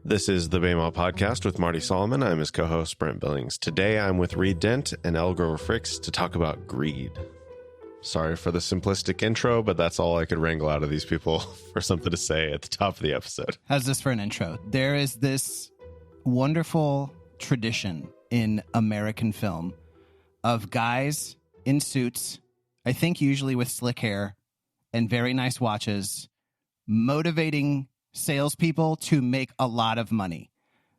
This is the Baymaw Podcast with Marty Solomon. I'm his co-host, Brent Billings. Today, I'm with Dent and Elle Grover Fricks to talk about greed. Sorry for the simplistic intro, but that's all I could wrangle out of these people for something to say at the top of the episode. How's this for an intro? There is this wonderful tradition in American film of guys in suits, I think usually with slick hair and very nice watches, motivating salespeople to make a lot of money.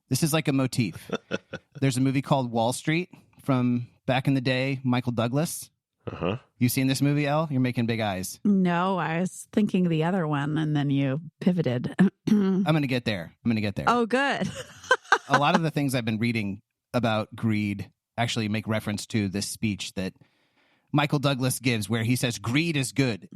This is like a motif. There's a movie called Wall Street from back in the day, Michael Douglas. Uh-huh. You seen this movie, Elle? You're making big eyes. No, I was thinking the other one, and then you pivoted. I'm going to get there. Oh, good. A lot of the things I've been reading about greed actually make reference to this speech that Michael Douglas gives where he says, greed is good.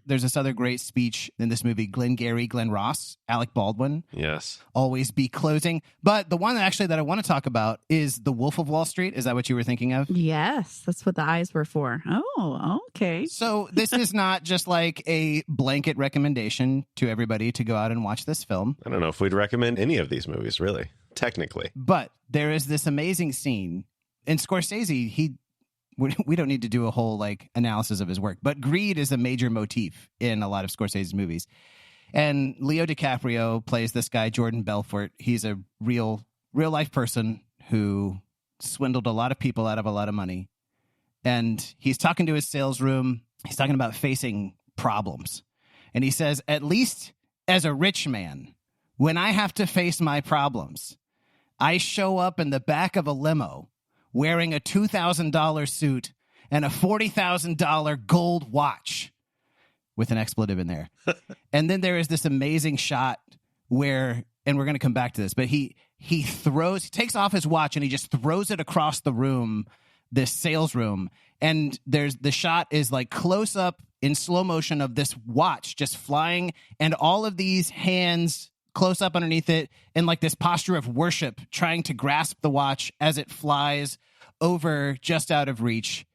There's this other great speech in this movie, Glengarry Glen Ross, Alec Baldwin. Yes. Always be closing. But the one that I want to talk about is The Wolf of Wall Street. Is that what you were thinking of? Yes, that's what the eyes were for. Oh, okay. So this is not just like a blanket recommendation to everybody to go out and watch this film. I don't know if we'd recommend any of these movies, really, technically. But there is this amazing scene. And Scorsese, we don't need to do a whole like analysis of his work, but greed is a major motif in a lot of Scorsese's movies. And Leo DiCaprio plays this guy, Jordan Belfort. He's a real life person who swindled a lot of people out of a lot of money. And he's talking to his sales room. He's talking about facing problems. And he says, at least as a rich man, when I have to face my problems, I show up in the back of a limo wearing a $2,000 suit and a $40,000 gold watch with an expletive in there. And then there is this amazing shot where, and we're going to come back to this, but he takes off his watch and he just throws it across the room, this sales room. And the shot is like close up in slow motion of this watch just flying and all of these hands close up underneath it in like this posture of worship, trying to grasp the watch as it flies over just out of reach.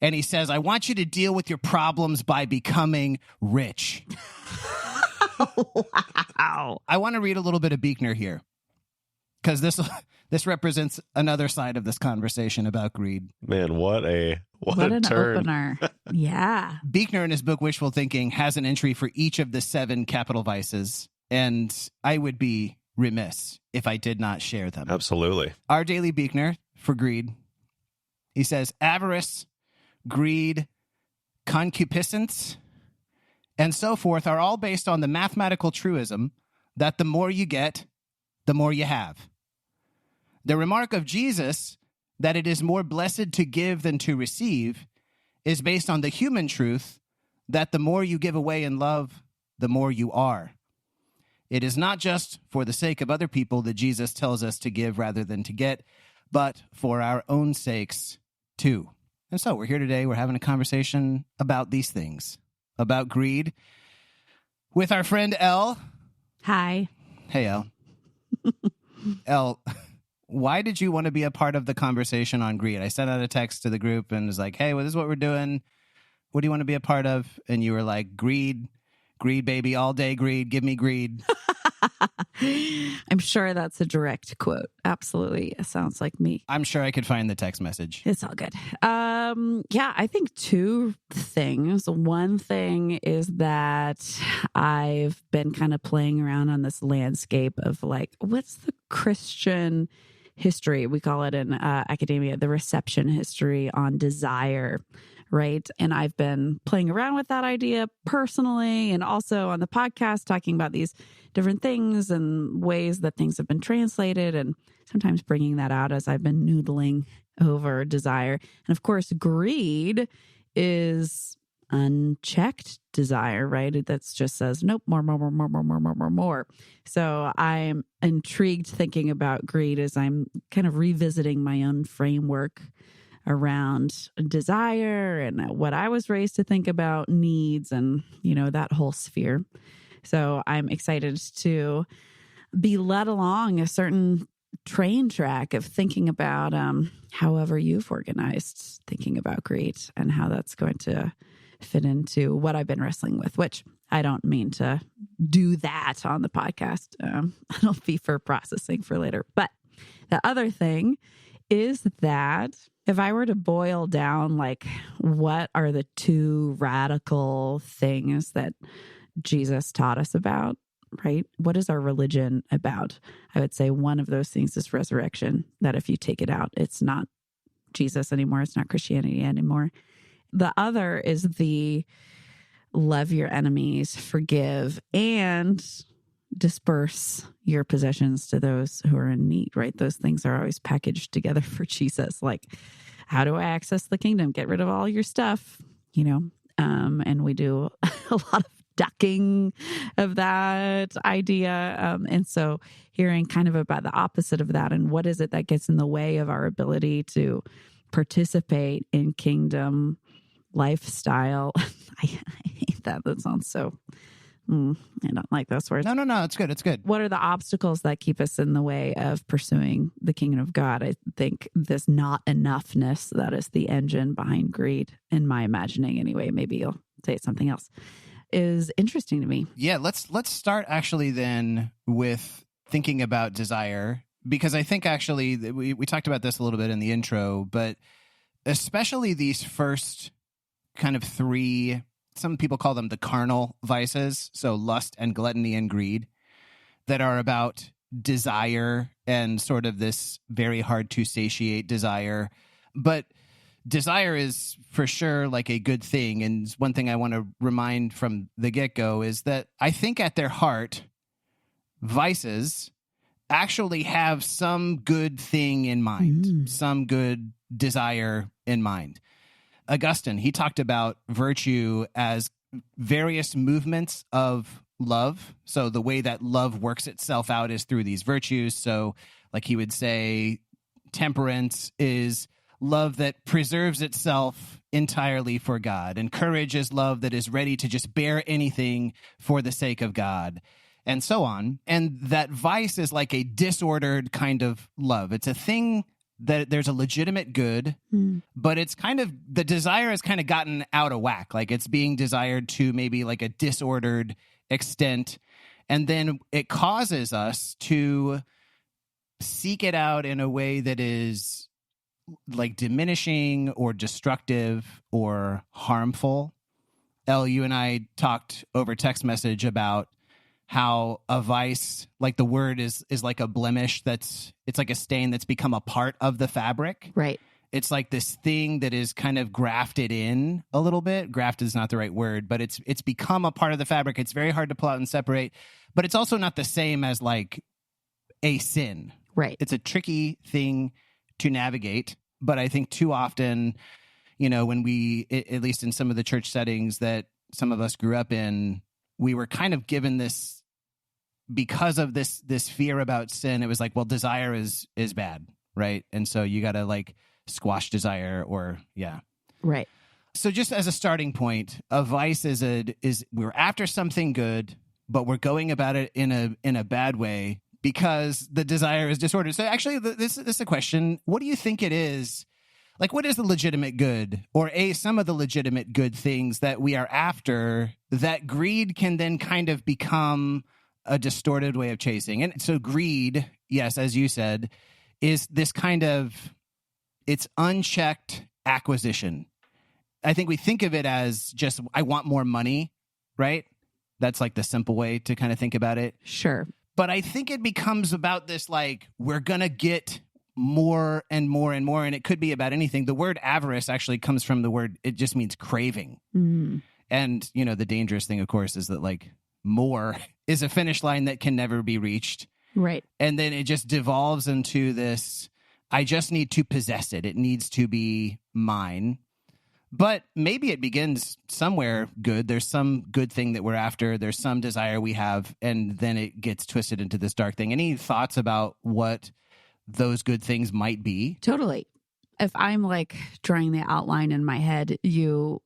And he says, I want you to deal with your problems by becoming rich. Wow. I want to read a little bit of Buechner here because this represents another side of this conversation about greed. Man, what a an turn. Opener. Yeah. Buechner in his book Wishful Thinking has an entry for each of the 7 capital vices. And I would be remiss if I did not share them. Absolutely. Our daily Buechner for greed. He says, avarice, greed, concupiscence, and so forth are all based on the mathematical truism that the more you get, the more you have. The remark of Jesus that it is more blessed to give than to receive is based on the human truth that the more you give away in love, the more you are. It is not just for the sake of other people that Jesus tells us to give rather than to get, but for our own sakes too. And so we're here today. We're having a conversation about these things, about greed, with our friend Elle. Hi. Hey, Elle. Elle, why did you want to be a part of the conversation on greed? I sent out a text to the group and was like, hey, well, this is what we're doing. What do you want to be a part of? And you were like, greed. Greed, baby, all day greed. Give me greed. I'm sure that's a direct quote. Absolutely. It sounds like me. I'm sure I could find the text message. It's all good. Yeah, I think 2 things. One thing is that I've been kind of playing around on this landscape of like, what's the Christian history? We call it in academia, the reception history on desire. Right. And I've been playing around with that idea personally and also on the podcast, talking about these different things and ways that things have been translated and sometimes bringing that out as I've been noodling over desire. And of course, greed is unchecked desire, right? That just says, nope, more. So I'm intrigued thinking about greed as I'm kind of revisiting my own framework around desire and what I was raised to think about needs and, that whole sphere. So I'm excited to be led along a certain train track of thinking about however you've organized thinking about greed and how that's going to fit into what I've been wrestling with, which I don't mean to do that on the podcast. It'll be for processing for later. But the other thing is that if I were to boil down, like, what are the two radical things that Jesus taught us about, right? What is our religion about? I would say one of those things is resurrection, that if you take it out, it's not Jesus anymore. It's not Christianity anymore. The other is the love your enemies, forgive, and disperse your possessions to those who are in need, right? Those things are always packaged together for Jesus. Like, how do I access the kingdom? Get rid of all your stuff, and we do a lot of ducking of that idea. And so hearing kind of about the opposite of that and what is it that gets in the way of our ability to participate in kingdom lifestyle. I hate that. That sounds so... I don't like those words. No. It's good. It's good. What are the obstacles that keep us in the way of pursuing the kingdom of God? I think this not enoughness that is the engine behind greed, in my imagining anyway. Maybe you'll say something else, is interesting to me. Yeah, let's start actually then with thinking about desire, because I think actually we talked about this a little bit in the intro, but especially these first kind of three, some people call them the carnal vices, so lust and gluttony and greed, that are about desire and sort of this very hard to satiate desire. But desire is for sure like a good thing. And one thing I want to remind from the get-go is that I think at their heart, vices actually have some good thing in mind, some good desire in mind. Augustine, he talked about virtue as various movements of love. So the way that love works itself out is through these virtues. So like he would say, temperance is love that preserves itself entirely for God. And courage is love that is ready to just bear anything for the sake of God, and so on. And that vice is like a disordered kind of love. It's a thing that there's a legitimate good, but it's kind of, the desire has kind of gotten out of whack. Like it's being desired to maybe like a disordered extent. And then it causes us to seek it out in a way that is like diminishing or destructive or harmful. Elle, you and I talked over text message about how a vice, like the word is like a blemish it's like a stain that's become a part of the fabric. Right. It's like this thing that is kind of grafted in a little bit. Grafted is not the right word, but it's become a part of the fabric. It's very hard to pull out and separate, but it's also not the same as like a sin. Right. It's a tricky thing to navigate, but I think too often, when we, at least in some of the church settings that some of us grew up in, we were kind of given this, because of this fear about sin, it was like, well, desire is bad, right? And so you got to like squash desire, or yeah. Right. So just as a starting point, a vice is we're after something good, but we're going about it in a bad way because the desire is disordered. So actually, this is a question. What do you think it is? Like, what is the legitimate good, or some of the legitimate good things that we are after that greed can then kind of become a distorted way of chasing? And so greed, yes, as you said, is this kind of, it's unchecked acquisition. I think we think of it as just, I want more money, right? That's like the simple way to kind of think about it. Sure. But I think it becomes about this, like, we're going to get more and more and more, and it could be about anything. The word avarice actually comes from the word, it just means craving. And the dangerous thing, of course, is that like more is a finish line that can never be reached, right? And then it just devolves into this, I just need to possess it, it needs to be mine. But maybe it begins somewhere good. There's some good thing that we're after, there's some desire we have, and then it gets twisted into this dark thing. Any thoughts about what those good things might be? Totally. If I'm like drawing the outline in my head, you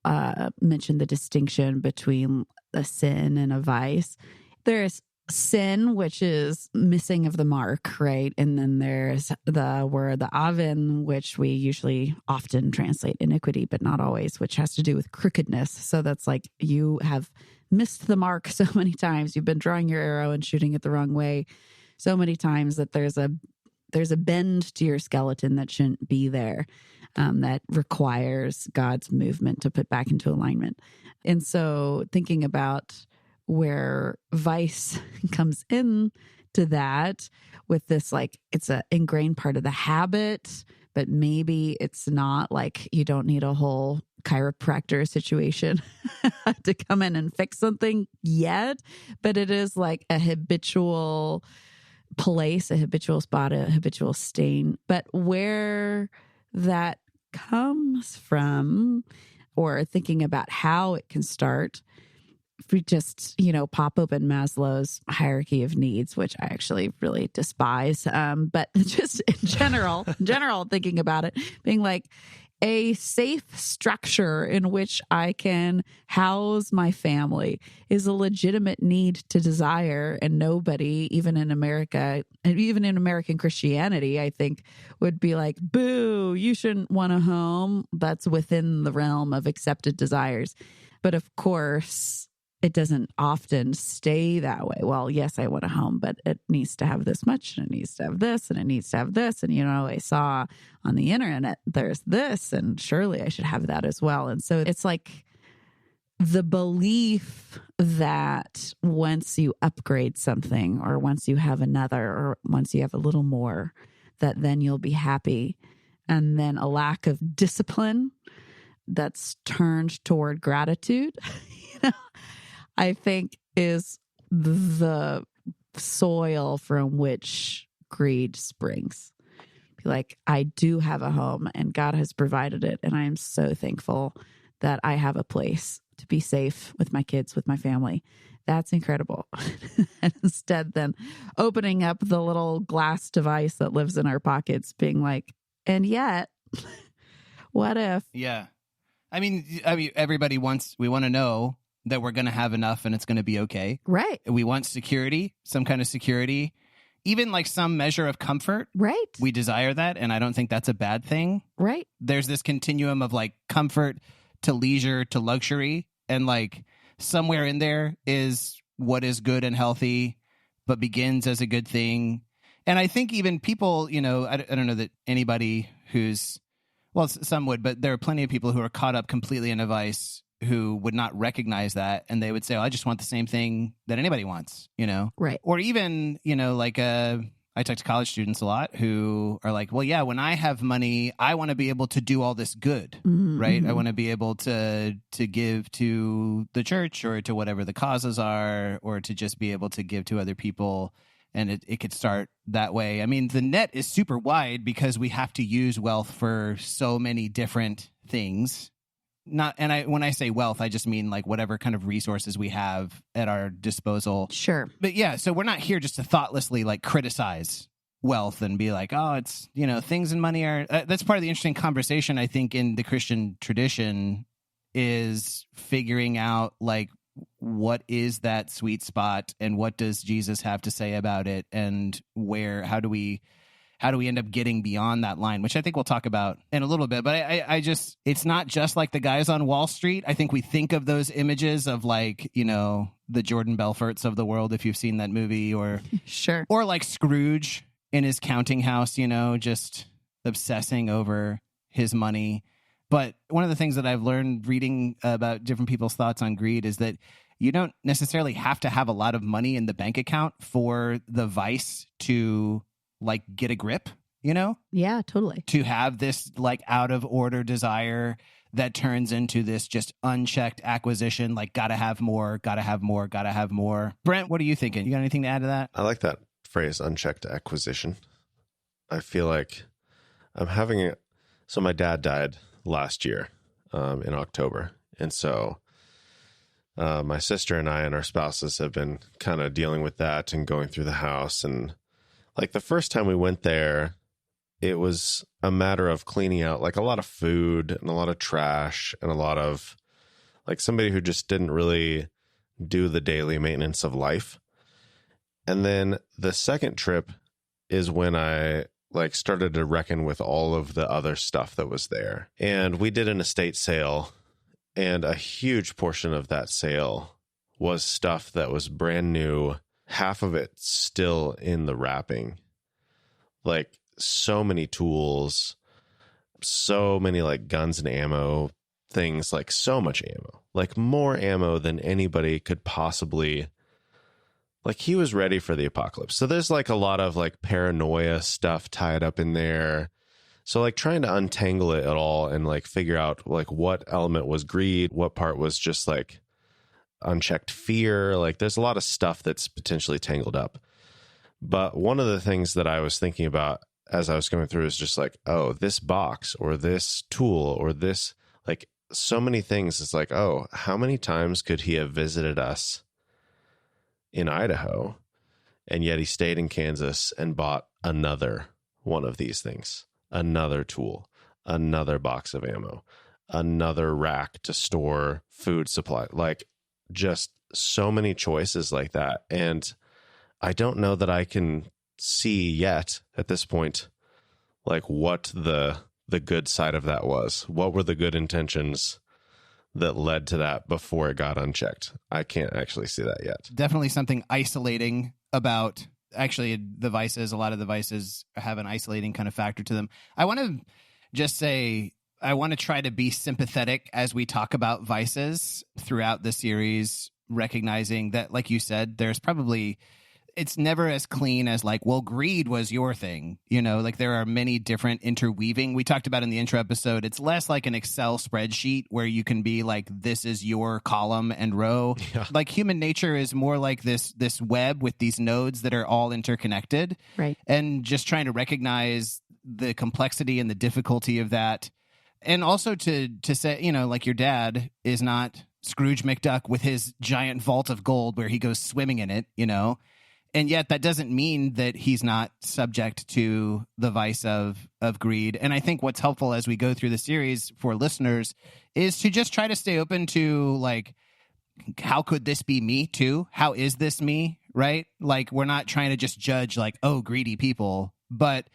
mentioned the distinction between a sin and a vice. There's sin, which is missing of the mark, right? And then there's the word, the avin, which we usually often translate iniquity, but not always, which has to do with crookedness. So that's like you have missed the mark so many times. You've been drawing your arrow and shooting it the wrong way so many times that there's a bend to your skeleton that shouldn't be there, that requires God's movement to put back into alignment. And so thinking about where vice comes in to that with this, like, it's an ingrained part of the habit, but maybe it's not like you don't need a whole chiropractor situation to come in and fix something yet, but it is like a habitual place, a habitual spot, a habitual stain. But where that comes from, or thinking about how it can start, if we just, pop open Maslow's hierarchy of needs, which I actually really despise. But just in general, thinking about it, being like a safe structure in which I can house my family is a legitimate need to desire. And nobody, even in America, and even in American Christianity, I think would be like, boo, you shouldn't want a home. That's within the realm of accepted desires. But of course, it doesn't often stay that way. Well, yes, I want a home, but it needs to have this much, and it needs to have this, and it needs to have this. And, I saw on the internet, there's this, and surely I should have that as well. And so it's like the belief that once you upgrade something, or once you have another, or once you have a little more, that then you'll be happy. And then a lack of discipline that's turned toward gratitude, I think is the soil from which greed springs. Be like, I do have a home and God has provided it. And I am so thankful that I have a place to be safe with my kids, with my family. That's incredible. And instead then opening up the little glass device that lives in our pockets, being like, and yet, what if? Yeah. I mean, everybody we want to know that we're going to have enough and it's going to be okay. Right. We want security, some kind of security, even like some measure of comfort. Right. We desire that. And I don't think that's a bad thing. Right. There's this continuum of like comfort to leisure to luxury. And like somewhere in there is what is good and healthy, but begins as a good thing. And I think even people, I don't know that anybody some would, but there are plenty of people who are caught up completely in a vice who would not recognize that. And they would say, I just want the same thing that anybody wants, Right. Or even, I talk to college students a lot who are like, well, yeah, when I have money, I want to be able to do all this good, mm-hmm, right? Mm-hmm. I want to be able to give to the church or to whatever the causes are, or to just be able to give to other people. And it could start that way. I mean, the net is super wide because we have to use wealth for so many different things. When I say wealth, I just mean like whatever kind of resources we have at our disposal. Sure. But yeah, so we're not here just to thoughtlessly like criticize wealth and be like, oh, it's, things and money are, that's part of the interesting conversation, I think, in the Christian tradition, is figuring out like, what is that sweet spot and what does Jesus have to say about it, and how do we end up getting beyond that line, which I think we'll talk about in a little bit. But I just, it's not just like the guys on Wall Street. I think we think of those images of like, the Jordan Belforts of the world, if you've seen that movie, or sure, or like Scrooge in his counting house, just obsessing over his money. But one of the things that I've learned reading about different people's thoughts on greed is that you don't necessarily have to have a lot of money in the bank account for the vice to like get a grip, Yeah, totally. To have this like out of order desire that turns into this just unchecked acquisition, like gotta have more, gotta have more, gotta have more. Brent, what are you thinking? You got anything to add to that? I like that phrase, unchecked acquisition. I feel like so my dad died last year in October. And so my sister and I and our spouses have been kind of dealing with that and going through the house. And like the first time we went there, it was a matter of cleaning out like a lot of food and a lot of trash and a lot of like somebody who just didn't really do the daily maintenance of life. And then the second trip is when I like started to reckon with all of the other stuff that was there. And we did an estate sale, and a huge portion of that sale was stuff that was brand new, half of it still in the wrapping. Like so many tools, so many like guns and ammo things, like so much ammo, like more ammo than anybody could possibly. Like he was ready for the apocalypse. So there's like a lot of like paranoia stuff tied up in there. So like trying to untangle it at all and like figure out like what element was greed, what part was just like unchecked fear. Like there's a lot of stuff that's potentially tangled up. But one of the things that I was thinking about as I was going through is just like, oh, this box or this tool or this, like so many things. It's like, oh, how many times could he have visited us in Idaho, and yet he stayed in Kansas and bought another one of these things, another tool, another box of ammo, another rack to store food supply, like just so many choices like that. And I don't know that I can see yet at this point, like what the good side of that was. What were the good intentions that led to that before it got unchecked? I can't actually see that yet. Definitely something isolating about actually the vices. A lot of the vices have an isolating kind of factor to them. I want to just say, I want to try to be sympathetic as we talk about vices throughout the series, recognizing that, like you said, there's probably, it's never as clean as like, well, greed was your thing. You know, like there are many different interweaving. We talked about in the intro episode, it's less like an Excel spreadsheet where you can be like, this is your column and row. Yeah. Like human nature is more like this web with these nodes that are all interconnected. Right. And just trying to recognize the complexity and the difficulty of that. And also to say, you know, like your dad is not Scrooge McDuck with his giant vault of gold where he goes swimming in it, you know. And yet that doesn't mean that he's not subject to the vice of greed. And I think what's helpful as we go through the series for listeners is to just try to stay open to like, how could this be me too? How is this me? Right? Like we're not trying to just judge like, oh, greedy people. But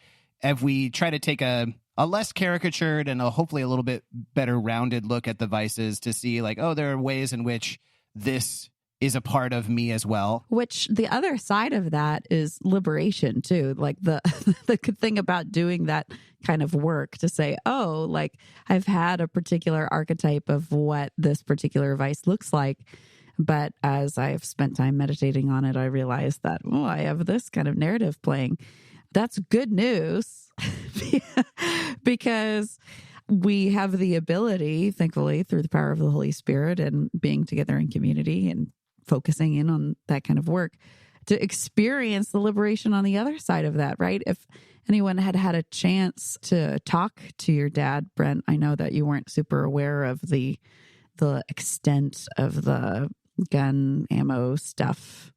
if we try to take a less caricatured and hopefully a little bit better rounded look at the vices to see like, oh, there are ways in which this is a part of me as well. Which the other side of that is liberation too. Like the good thing about doing that kind of work to say, oh, like I've had a particular archetype of what this particular vice looks like. But as I've spent time meditating on it, I realized that, oh, I have this kind of narrative playing. That's good news because we have the ability, thankfully, through the power of the Holy Spirit and being together in community and focusing in on that kind of work, to experience the liberation on the other side of that, right? If anyone had had a chance to talk to your dad, Brent, I know that you weren't super aware of the extent of the gun ammo stuff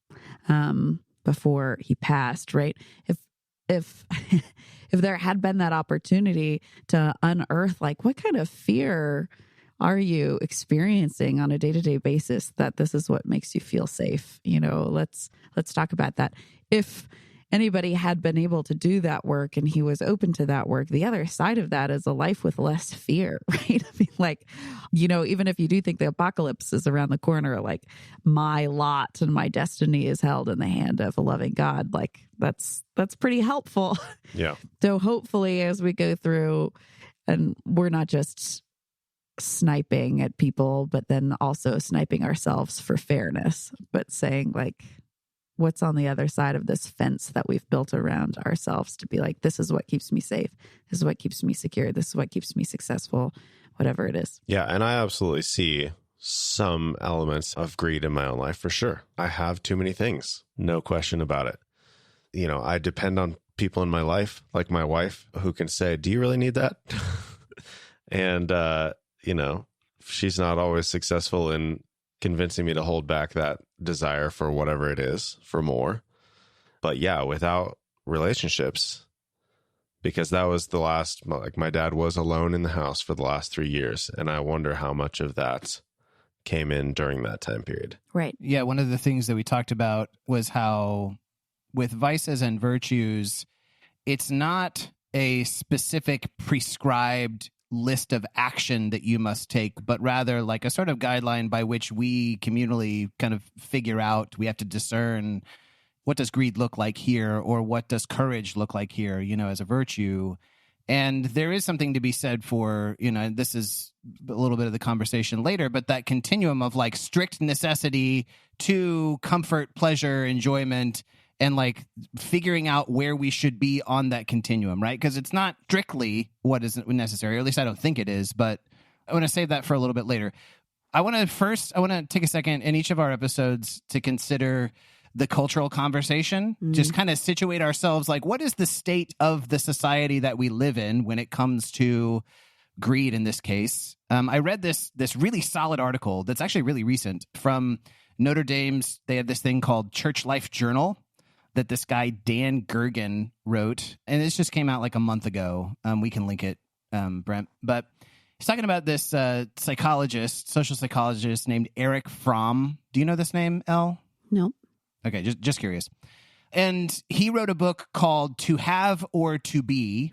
before he passed, right? If there had been that opportunity to unearth, like, what kind of fear are you experiencing on a day-to-day basis that this is what makes you feel safe? You know, let's talk about that. If anybody had been able to do that work and he was open to that work, the other side of that is a life with less fear, right? I mean, like, you know, even if you do think the apocalypse is around the corner, like my lot and my destiny is held in the hand of a loving God, like that's pretty helpful. Yeah. So hopefully as we go through, and we're not just sniping at people, but then also sniping ourselves for fairness, but saying like, what's on the other side of this fence that we've built around ourselves to be like, this is what keeps me safe. This is what keeps me secure. This is what keeps me successful, whatever it is. Yeah. And I absolutely see some elements of greed in my own life for sure. I have too many things. No question about it. You know, I depend on people in my life, like my wife, who can say, do you really need that? And, you know, she's not always successful in convincing me to hold back that desire for whatever it is, for more. But yeah, without relationships, because that was the last, like my dad was alone in the house for the last 3 years. And I wonder how much of that came in during that time period. Right. Yeah. One of the things that we talked about was how with vices and virtues, it's not a specific prescribed list of action that you must take, but rather like a sort of guideline by which we communally kind of figure out, we have to discern what does greed look like here, or what does courage look like here, as a virtue. And there is something to be said for, this is a little bit of the conversation later, but that continuum of like strict necessity to comfort, pleasure, enjoyment, and like figuring out where we should be on that continuum, right? Because it's not strictly what is necessary, or at least I don't think it is, but I want to save that for a little bit later. I want to take a second in each of our episodes to consider the cultural conversation, just kind of situate ourselves like, what is the state of the society that we live in when it comes to greed in this case? I read this really solid article that's actually really recent from Notre Dame's, they have this thing called Church Life Journal that this guy, Dan Gergen, wrote. And this just came out like a month ago. We can link it, Brent. But he's talking about this social psychologist named Erich Fromm. Do you know this name, Elle? No. Okay, just curious. And he wrote a book called To Have or To Be.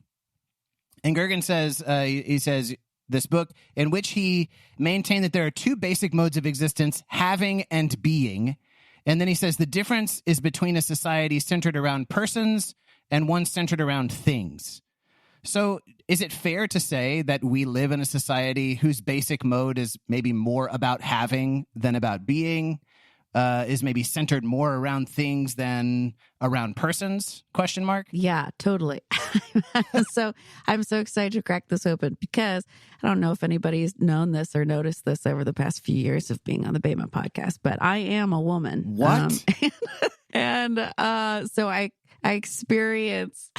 And Gergen says, this book in which he maintained that there are two basic modes of existence, having and being. And then he says the difference is between a society centered around persons and one centered around things. So is it fair to say that we live in a society whose basic mode is maybe more about having than about being? Is maybe centered more around things than around persons? ? Yeah, totally. So I'm so excited to crack this open because I don't know if anybody's known this or noticed this over the past few years of being on the Bema podcast, but I am a woman. What? So I experience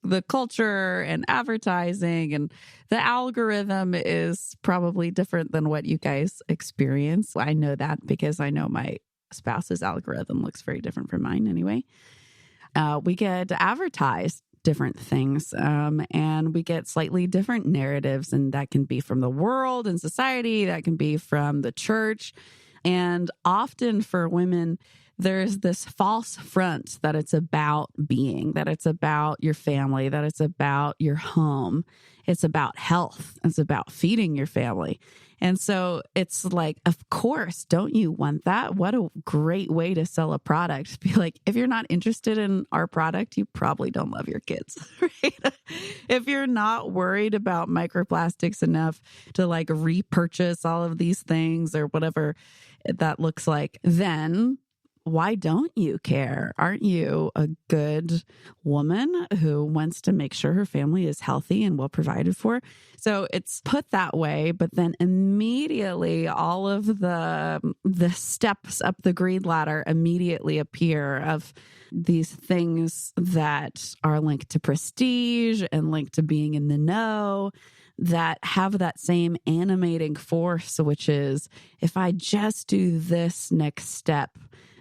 the culture and advertising, and the algorithm is probably different than what you guys experience. I know that because I know my spouse's algorithm looks very different from mine anyway. We get advertised different things, and we get slightly different narratives, and that can be from the world and society, that can be from the church. And often for women, there's this false front that it's about being, that it's about your family, that it's about your home. It's about health. It's about feeding your family. And so it's like, of course, don't you want that? What a great way to sell a product. Be like, if you're not interested in our product, you probably don't love your kids, right? If you're not worried about microplastics enough to like repurchase all of these things or whatever that looks like, then why don't you care? Aren't you a good woman who wants to make sure her family is healthy and well provided for? So it's put that way, but then immediately all of the steps up the greed ladder immediately appear of these things that are linked to prestige and linked to being in the know, that have that same animating force, which is, if I just do this next step,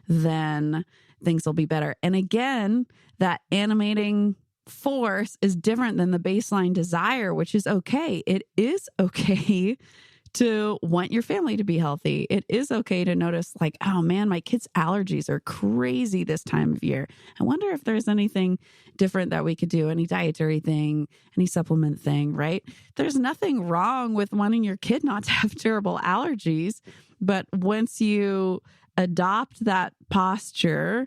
then things will be better. And again, that animating force is different than the baseline desire, which is okay. It is okay to want your family to be healthy. It is okay to notice like, oh man, my kids' allergies are crazy this time of year. I wonder if there's anything different that we could do, any dietary thing, any supplement thing, right? There's nothing wrong with wanting your kid not to have terrible allergies. But once you adopt that posture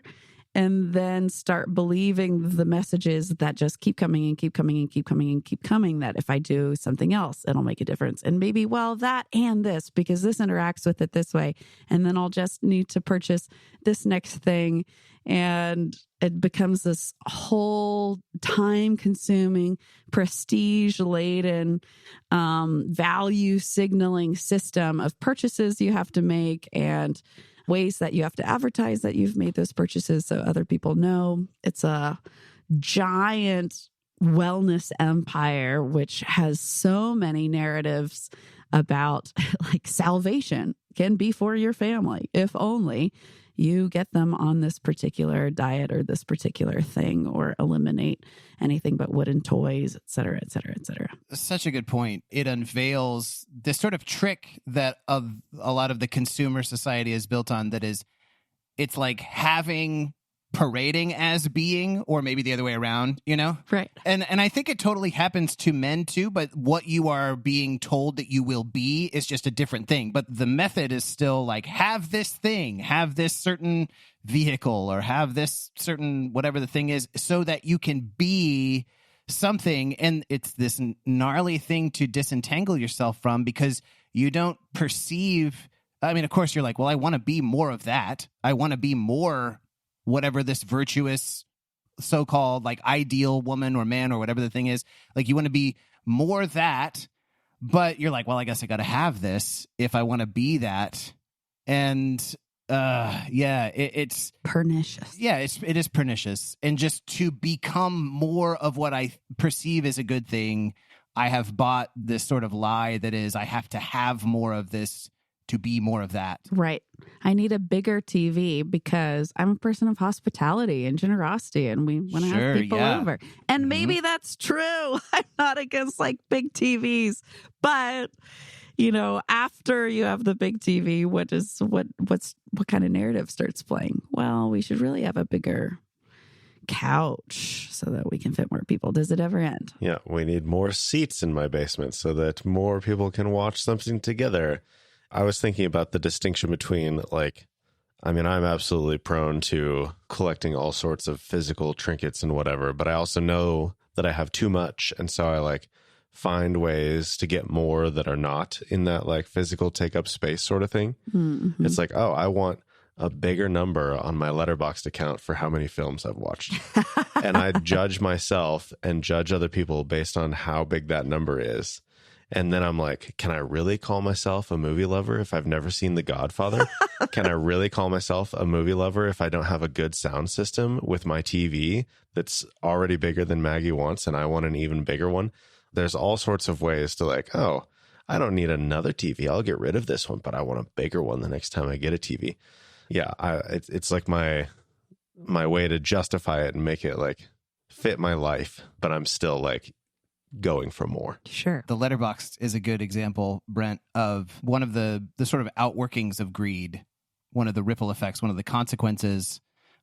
and then start believing the messages that just keep coming and keep coming and keep coming and keep coming, that if I do something else, it'll make a difference. And maybe, well, that and this, because this interacts with it this way. And then I'll just need to purchase this next thing. And it becomes this whole time-consuming, prestige-laden, value signaling system of purchases you have to make and ways that you have to advertise that you've made those purchases so other people know. It's a giant wellness empire, which has so many narratives about like salvation can be for your family, if only you get them on this particular diet or this particular thing, or eliminate anything but wooden toys, et cetera, et cetera, et cetera. Such a good point. It unveils this sort of trick that a lot of the consumer society is built on, that is, it's like having parading as being, or maybe the other way around, you know? Right. And I think it totally happens to men too, but what you are being told that you will be is just a different thing. But the method is still like, have this thing, have this certain vehicle, or have this certain whatever the thing is, so that you can be something. And it's this gnarly thing to disentangle yourself from, because you don't perceive. I mean, of course, you're like, well, I want to be more of that. I want to be more whatever this virtuous so-called like ideal woman or man or whatever the thing is. Like, you want to be more that, but you're like, well, I guess I got to have this if I want to be that. And it's pernicious. Yeah, it is pernicious. And just to become more of what I perceive as a good thing, I have bought this sort of lie that is, I have to have more of this to be more of that. Right. I need a bigger TV because I'm a person of hospitality and generosity, and we want to have people over. And maybe that's true. I'm not against like big TVs, but you know, after you have the big TV, what kind of narrative starts playing? Well, we should really have a bigger couch so that we can fit more people. Does it ever end? Yeah, we need more seats in my basement so that more people can watch something together. I was thinking about the distinction between, like, I mean, I'm absolutely prone to collecting all sorts of physical trinkets and whatever, but I also know that I have too much. And so I like find ways to get more that are not in that like physical take up space sort of thing. Mm-hmm. It's like, oh, I want a bigger number on my Letterboxd account for how many films I've watched. And I judge myself and judge other people based on how big that number is. And then I'm like, can I really call myself a movie lover if I've never seen The Godfather? Can I really call myself a movie lover if I don't have a good sound system with my TV that's already bigger than Maggie wants and I want an even bigger one? There's all sorts of ways to like, oh, I don't need another TV. I'll get rid of this one, but I want a bigger one the next time I get a TV. Yeah, it's like my way to justify it and make it like fit my life, but I'm still like going for more. Sure. The Letterboxd is a good example, Brent, of one of the sort of outworkings of greed. One of the ripple effects, one of the consequences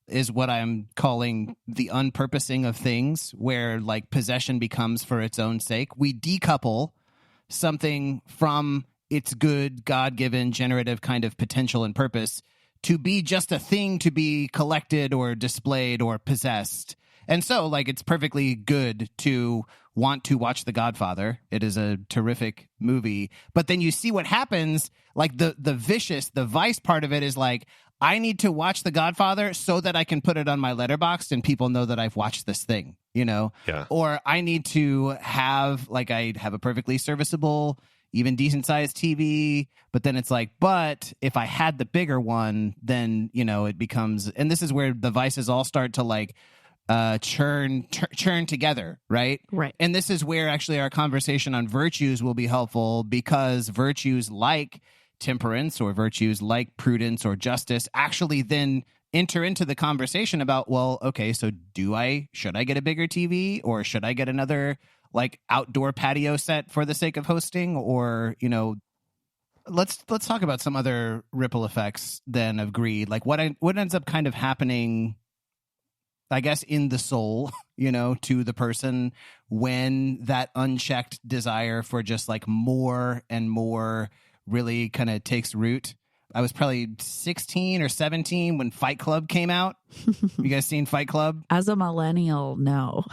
is what I'm calling the unpurposing of things, where like possession becomes for its own sake. We decouple something from its good, God-given, generative kind of potential and purpose to be just a thing to be collected or displayed or possessed. And so, like, it's perfectly good to want to watch The Godfather. It is a terrific movie. But then you see what happens, like the vice part of it is like, I need to watch The Godfather so that I can put it on my Letterboxd and people know that I've watched this thing, you know? Yeah. Or I need to have, like, I have a perfectly serviceable, even decent-sized TV, but then it's like, but if I had the bigger one, then, you know, it becomes, and this is where the vices all start to, like, churn together, right? Right. And this is where actually our conversation on virtues will be helpful, because virtues like temperance or virtues like prudence or justice actually then enter into the conversation about, well, okay, so should I get a bigger TV, or should I get another like outdoor patio set for the sake of hosting? Or, you know, let's talk about some other ripple effects then of greed. Like what ends up kind of happening, I guess, in the soul, you know, to the person when that unchecked desire for just like more and more really kind of takes root. I was probably 16 or 17 when Fight Club came out. You guys seen Fight Club? As a millennial, no.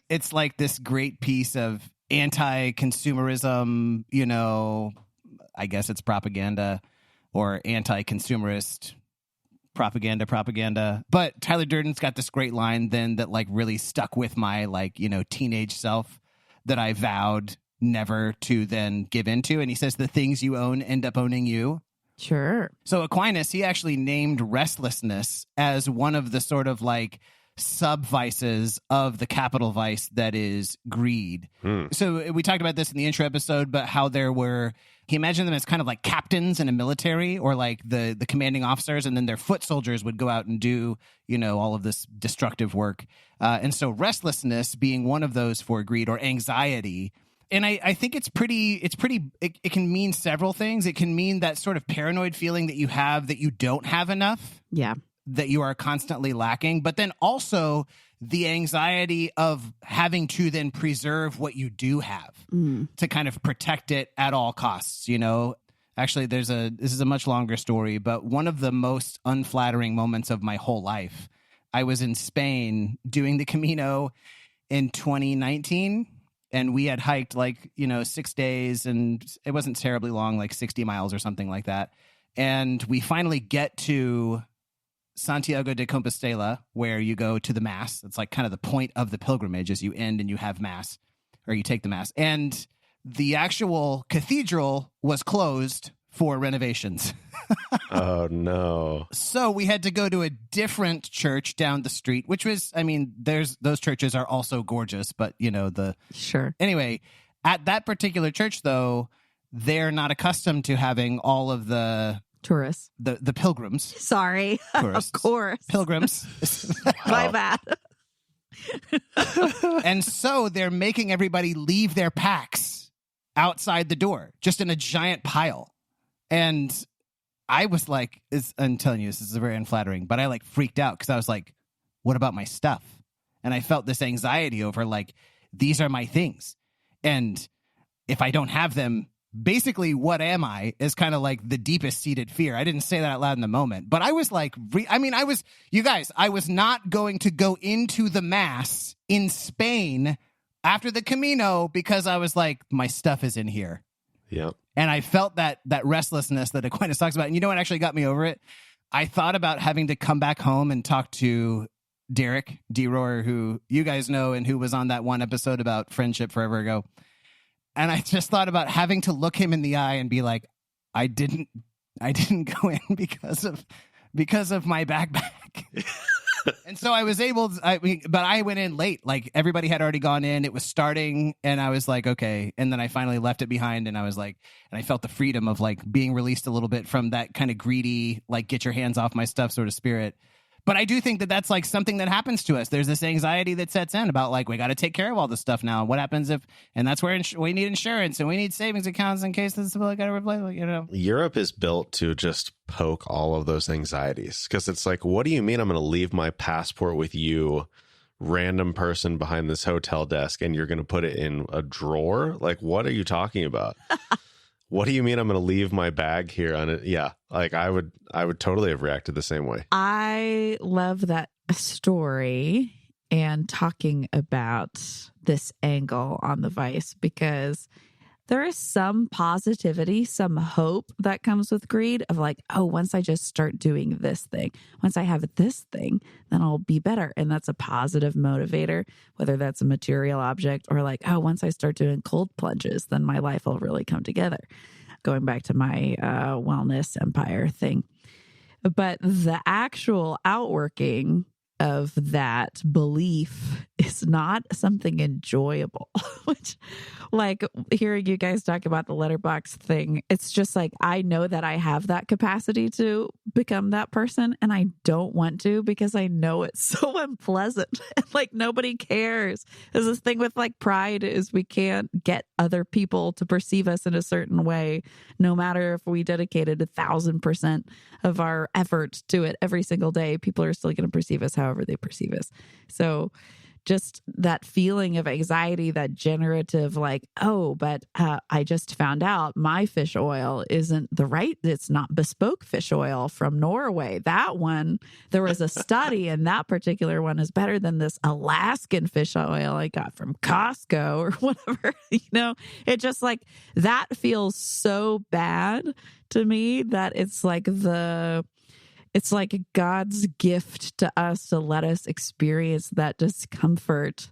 It's like this great piece of anti-consumerism, you know, I guess it's propaganda, or anti-consumerist propaganda. But Tyler Durden's got this great line then that like really stuck with my like, you know, teenage self that I vowed never to then give into. And he says, the things you own end up owning you. Sure. So Aquinas, he actually named restlessness as one of the sort of like sub vices of the capital vice that is greed. So we talked about this in the intro episode, but how he imagined them as kind of like captains in a military, or like the commanding officers, and then their foot soldiers would go out and do, you know, all of this destructive work. And so restlessness being one of those for greed, or anxiety. And I think it can mean several things. It can mean that sort of paranoid feeling that you have that you don't have enough. Yeah. that you are constantly lacking, but then also the anxiety of having to then preserve what you do have to kind of protect it at all costs, you know? Actually, this is a much longer story, but one of the most unflattering moments of my whole life, I was in Spain doing the Camino in 2019, and we had hiked 6 days, and it wasn't terribly long, like 60 miles or something like that. And we finally get to Santiago de Compostela, where you go to the Mass. It's like kind of the point of the pilgrimage is you end and you have Mass, or you take the Mass. And the actual cathedral was closed for renovations. Oh, no. So we had to go to a different church down the street, which was, I mean, those churches are also gorgeous, but Sure. Anyway, at that particular church, though, they're not accustomed to having all of the tourists, the pilgrims. Sorry. Tourists. Of course. Pilgrims. My bad. And so they're making everybody leave their packs outside the door, just in a giant pile. And I was like, I'm telling you, this is very unflattering, but I freaked out because I was like, what about my stuff? And I felt this anxiety over these are my things. And if I don't have them, basically what am I is kind of the deepest seated fear. I didn't say that out loud in the moment, but I was I was not going to go into the Mass in Spain after the Camino because I was like, my stuff is in here. Yeah. And I felt that restlessness that Aquinas talks about. And you know what actually got me over it? I thought about having to come back home and talk to Derek D-Roar, who you guys know and who was on that one episode about friendship forever ago. And I just thought about having to look him in the eye and be like, I didn't go in because of my backpack. And so I was able to, but I went in late. Everybody had already gone in. It was starting and I was like, okay. And then I finally left it behind and I was like, and I felt the freedom of being released a little bit from that kind of greedy, get your hands off my stuff sort of spirit. But I do think that that's something that happens to us. There's this anxiety that sets in about we got to take care of all this stuff now. What happens if, and that's where we need insurance and we need savings accounts in case this got to replace, Europe is built to just poke all of those anxieties because it's what do you mean I'm going to leave my passport with you, random person behind this hotel desk, and you're going to put it in a drawer? What are you talking about? What do you mean I'm going to leave my bag here on it? Yeah, I would totally have reacted the same way. I love that story and talking about this angle on the vice because there is some positivity, some hope that comes with greed of once I just start doing this thing, once I have this thing, then I'll be better. And that's a positive motivator, whether that's a material object or once I start doing cold plunges, then my life will really come together. Going back to my wellness empire thing. But the actual outworking of that belief is not something enjoyable, which hearing you guys talk about the letterbox thing, it's just I know that I have that capacity to become that person and I don't want to because I know it's so unpleasant. Nobody cares. There's this thing with pride is we can't get other people to perceive us in a certain way, no matter if we dedicated 1,000% of our effort to it every single day, people are still going to perceive us however they perceive us. So just that feeling of anxiety, that generative, but I just found out my fish oil isn't it's not bespoke fish oil from Norway. That one, there was a study and that particular one is better than this Alaskan fish oil I got from Costco or whatever. It just that feels so bad to me that it's it's God's gift to us to let us experience that discomfort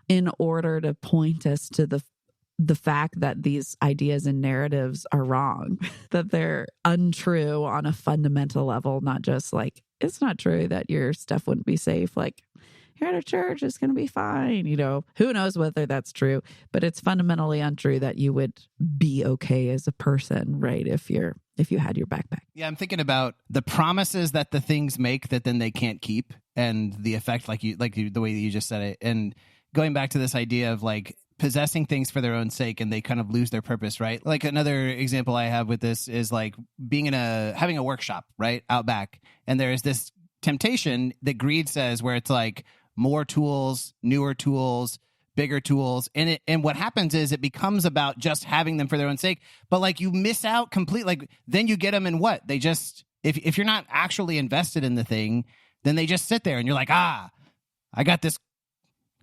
in order to point us to the fact that these ideas and narratives are wrong, that they're untrue on a fundamental level, not just it's not true that your stuff wouldn't be safe. You're at a church, it's going to be fine. Who knows whether that's true, but it's fundamentally untrue that you would be okay as a person, right? If you had your backpack. Yeah, I'm thinking about the promises that the things make that then they can't keep and the effect the way that you just said it. And going back to this idea of possessing things for their own sake and they kind of lose their purpose, right? Another example I have with this is being having a workshop, right? Out back. And there is this temptation that greed says, where it's like more tools, newer tools, bigger tools. And what happens is it becomes about just having them for their own sake. But like you miss out completely. Like then you get them in what? They just, if you're not actually invested in the thing, then they just sit there and you're like, I got this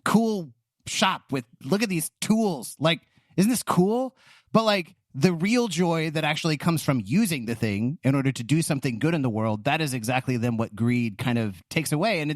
cool shop with, look at these tools. Like, isn't this cool? But like the real joy that actually comes from using the thing in order to do something good in the world, that is exactly then what greed kind of takes away. And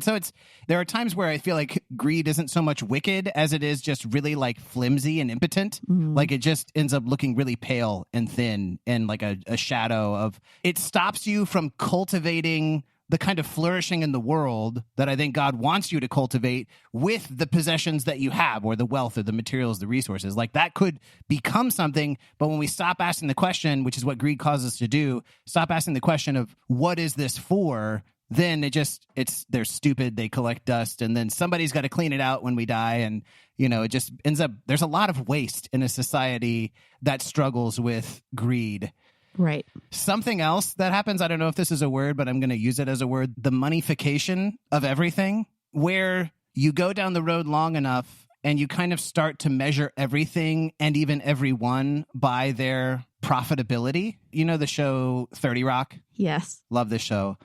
there are times where I feel like greed isn't so much wicked as it is just really like flimsy and impotent. Mm-hmm. Like it just ends up looking really pale and thin and like a shadow of, it stops you from cultivating the kind of flourishing in the world that I think God wants you to cultivate with the possessions that you have, or the wealth or the materials, the resources. Like that could become something, but when we stop asking the question, which is what greed causes us to do, stop asking the question of what is this for, then they're stupid, they collect dust, and then somebody's got to clean it out when we die. And, it just ends up, there's a lot of waste in a society that struggles with greed. Right. Something else that happens, I don't know if this is a word, but I'm going to use it as a word, the moneyfication of everything, where you go down the road long enough and you kind of start to measure everything and even everyone by their profitability. You know the show 30 Rock? Yes. Love this show.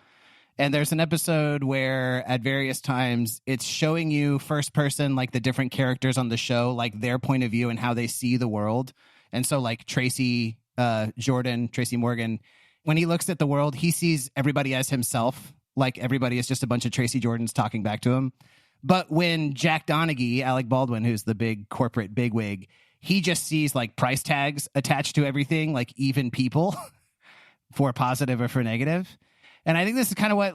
And there's an episode where at various times it's showing you first person, like the different characters on the show, like their point of view and how they see the world. And so like Tracy Morgan, when he looks at the world, he sees everybody as himself. Like everybody is just a bunch of Tracy Jordans talking back to him. But when Jack Donaghy, Alec Baldwin, who's the big corporate bigwig, he just sees like price tags attached to everything, like even people for positive or for negative. And I think this is kind of what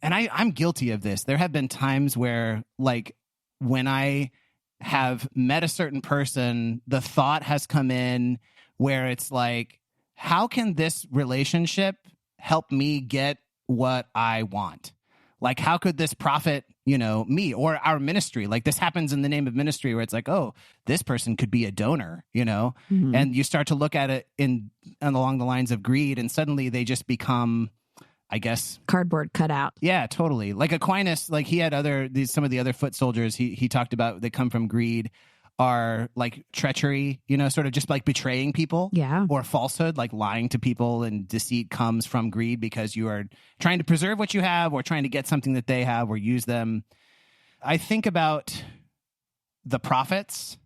I'm guilty of this. There have been times where like when I have met a certain person, the thought has come in where it's like, how can this relationship help me get what I want? Like, how could this profit, me or our ministry? Like this happens in the name of ministry where it's like, oh, this person could be a donor, mm-hmm. And you start to look at it along the lines of greed, and suddenly they just become, I guess, cardboard cutout. Yeah, totally. Like Aquinas, like he had some of the other foot soldiers he talked about that come from greed are like treachery, sort of just like betraying people. Yeah. Or falsehood, like lying to people, and deceit comes from greed because you are trying to preserve what you have or trying to get something that they have or use them. I think about the prophets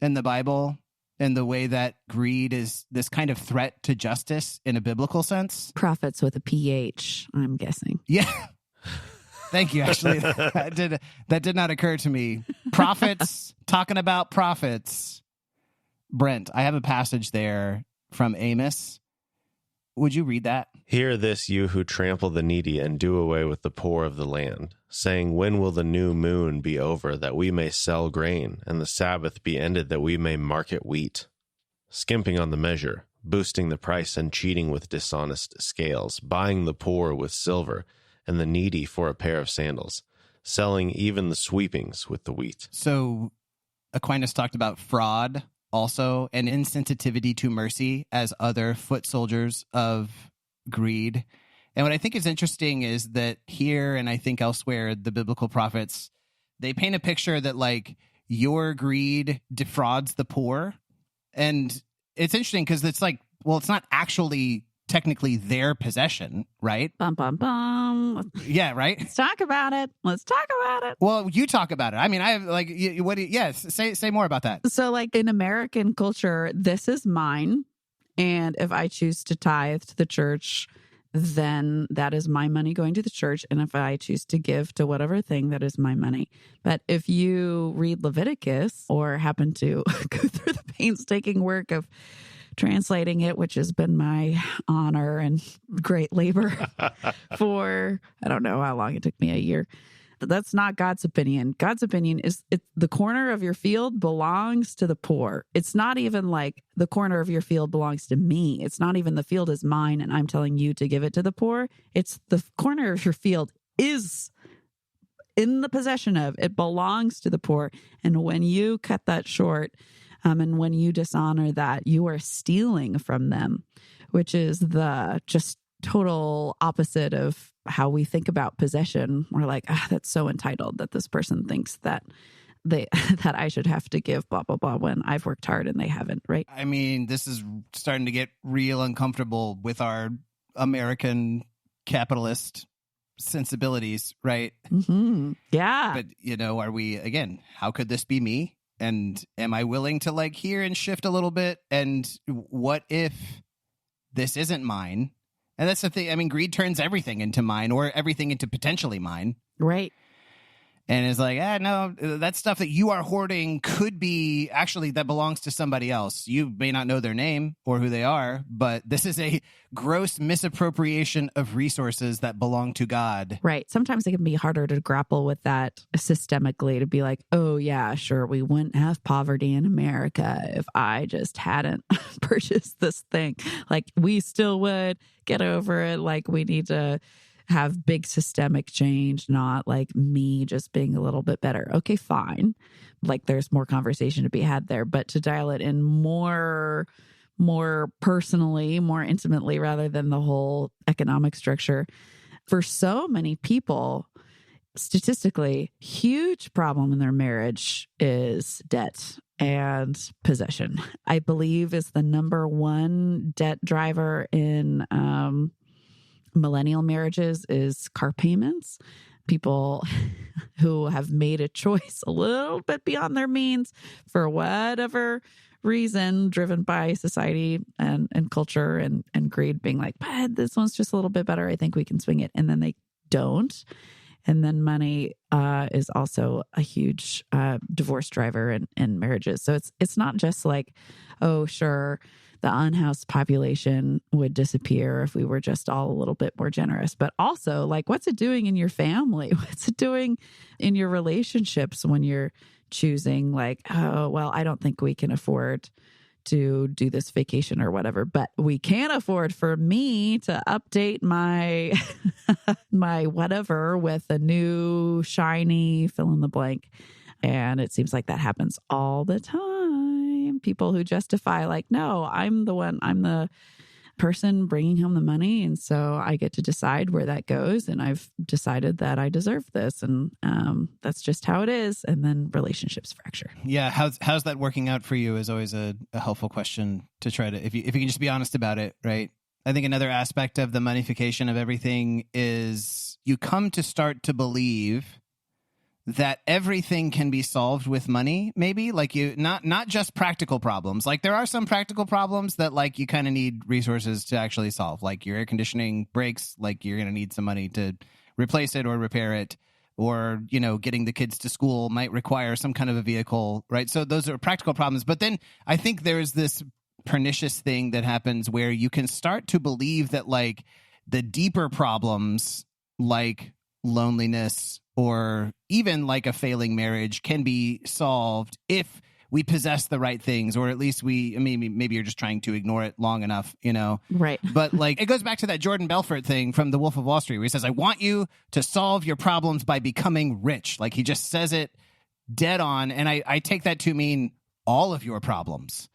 in the Bible and the way that greed is this kind of threat to justice in a biblical sense. Prophets with a PH, I'm guessing. Yeah. Thank you. Actually, that did not occur to me. Prophets, talking about prophets. Brent, I have a passage there from Amos. Would you read that? Hear this, you who trample the needy and do away with the poor of the land, saying, when will the new moon be over, that we may sell grain, and the Sabbath be ended, that we may market wheat? Skimping on the measure, boosting the price and cheating with dishonest scales, buying the poor with silver, and the needy for a pair of sandals, selling even the sweepings with the wheat. So Aquinas talked about fraud also, and insensitivity to mercy as other foot soldiers of greed. And what I think is interesting is that here, and I think elsewhere, the biblical prophets, they paint a picture that like your greed defrauds the poor. And it's interesting because it's like, well, it's not actually technically their possession, right? Bum, bum, bum. Yeah, right? Let's talk about it. Well, you talk about it. I mean, I have like, say more about that. So like in American culture, this is mine. And if I choose to tithe to the church, then that is my money going to the church. And if I choose to give to whatever thing, that is my money. But if you read Leviticus or happen to go through the painstaking work of translating it, which has been my honor and great labor for, I don't know how long it took me, a year. That's not God's opinion. God's opinion is the corner of your field belongs to the poor. It's not even like the corner of your field belongs to me. It's not even the field is mine and I'm telling you to give it to the poor. It's the corner of your field is in the possession of, it belongs to the poor. And when you cut that short, and when you dishonor that, you are stealing from them, which is the just total opposite of how we think about possession. We're like, that's so entitled that this person thinks that that I should have to give blah, blah, blah when I've worked hard and they haven't, right? I mean, this is starting to get real uncomfortable with our American capitalist sensibilities, right? Mm-hmm. Yeah. But, are we, again, how could this be me? And am I willing to hear and shift a little bit? And what if this isn't mine? And that's the thing. I mean, greed turns everything into mine, or everything into potentially mine. Right. And it's like, no, that stuff that you are hoarding could be actually that belongs to somebody else. You may not know their name or who they are, but this is a gross misappropriation of resources that belong to God. Right. Sometimes it can be harder to grapple with that systemically, to be like, oh, yeah, sure, we wouldn't have poverty in America if I just hadn't purchased this thing. We still would. Get over it. We need to have big systemic change, not me just being a little bit better. Okay, fine. There's more conversation to be had there, but to dial it in more personally, more intimately, rather than the whole economic structure. For so many people, statistically, huge problem in their marriage is debt and possession. I believe is the number one debt driver in millennial marriages is car payments. People who have made a choice a little bit beyond their means for whatever reason, driven by society and culture and greed, being like, but this one's just a little bit better. I think we can swing it. And then they don't. And then money is also a huge divorce driver in marriages. So it's not just oh, sure, the unhoused population would disappear if we were just all a little bit more generous. But also, what's it doing in your family? What's it doing in your relationships when you're choosing, oh, well, I don't think we can afford to do this vacation or whatever, but we can afford for me to update my my whatever with a new shiny fill in the blank. And it seems like that happens all the time. People who justify no, I'm the person bringing home the money. And so I get to decide where that goes. And I've decided that I deserve this. And that's just how it is. And then relationships fracture. Yeah. How's that working out for you is always a helpful question to try to, if you can just be honest about it, right? I think another aspect of the moneyfication of everything is you come to start to believe that everything can be solved with money, maybe not just practical problems. There are some practical problems that you kind of need resources to actually solve. Your air conditioning breaks, you're going to need some money to replace it or repair it, or, getting the kids to school might require some kind of a vehicle, right? So those are practical problems. But then I think there's this pernicious thing that happens where you can start to believe that the deeper problems loneliness or even a failing marriage can be solved if we possess the right things, or at least maybe you're just trying to ignore it long enough, Right. But it goes back to that Jordan Belfort thing from The Wolf of Wall Street, where he says, I want you to solve your problems by becoming rich. He just says it dead on. And I take that to mean all of your problems.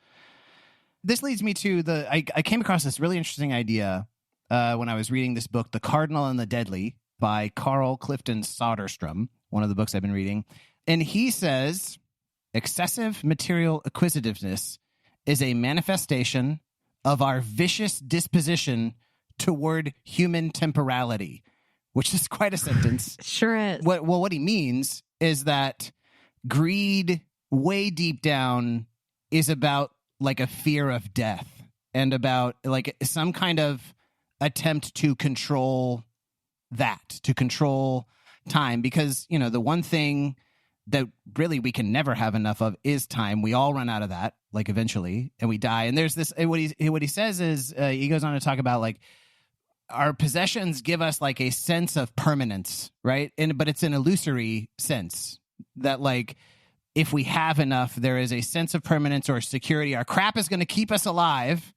This leads me to I came across this really interesting idea when I was reading this book, The Cardinal and the Deadly, by Carl Clifton Soderstrom, one of the books I've been reading. And he says, excessive material acquisitiveness is a manifestation of our vicious disposition toward human temporality, which is quite a sentence. Sure is. What he means is that greed way deep down is about a fear of death and about some kind of attempt to control time, because the one thing that really we can never have enough of is time. We all run out of that eventually, and we die. And there's this, what he says is he goes on to talk about our possessions give us a sense of permanence, right? But it's an illusory sense that if we have enough, there is a sense of permanence or security. Our crap is going to keep us alive.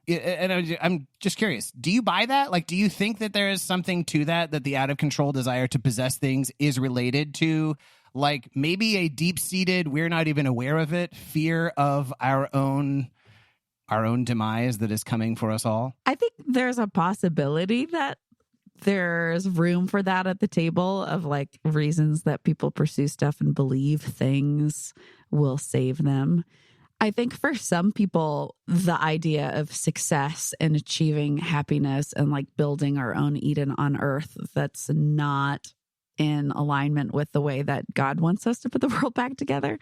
And I'm just curious, do you buy that? Do you think that there is something to that the out of control desire to possess things is related to maybe a deep-seated, we're not even aware of it, fear of our own our own demise that is coming for us all? I think there's a possibility that there's room for that at the table of like reasons that people pursue stuff and believe things will save them. I think for some people, the idea of success and achieving happiness and like building our own Eden on earth, that's not in alignment with the way that God wants us to put the world back together.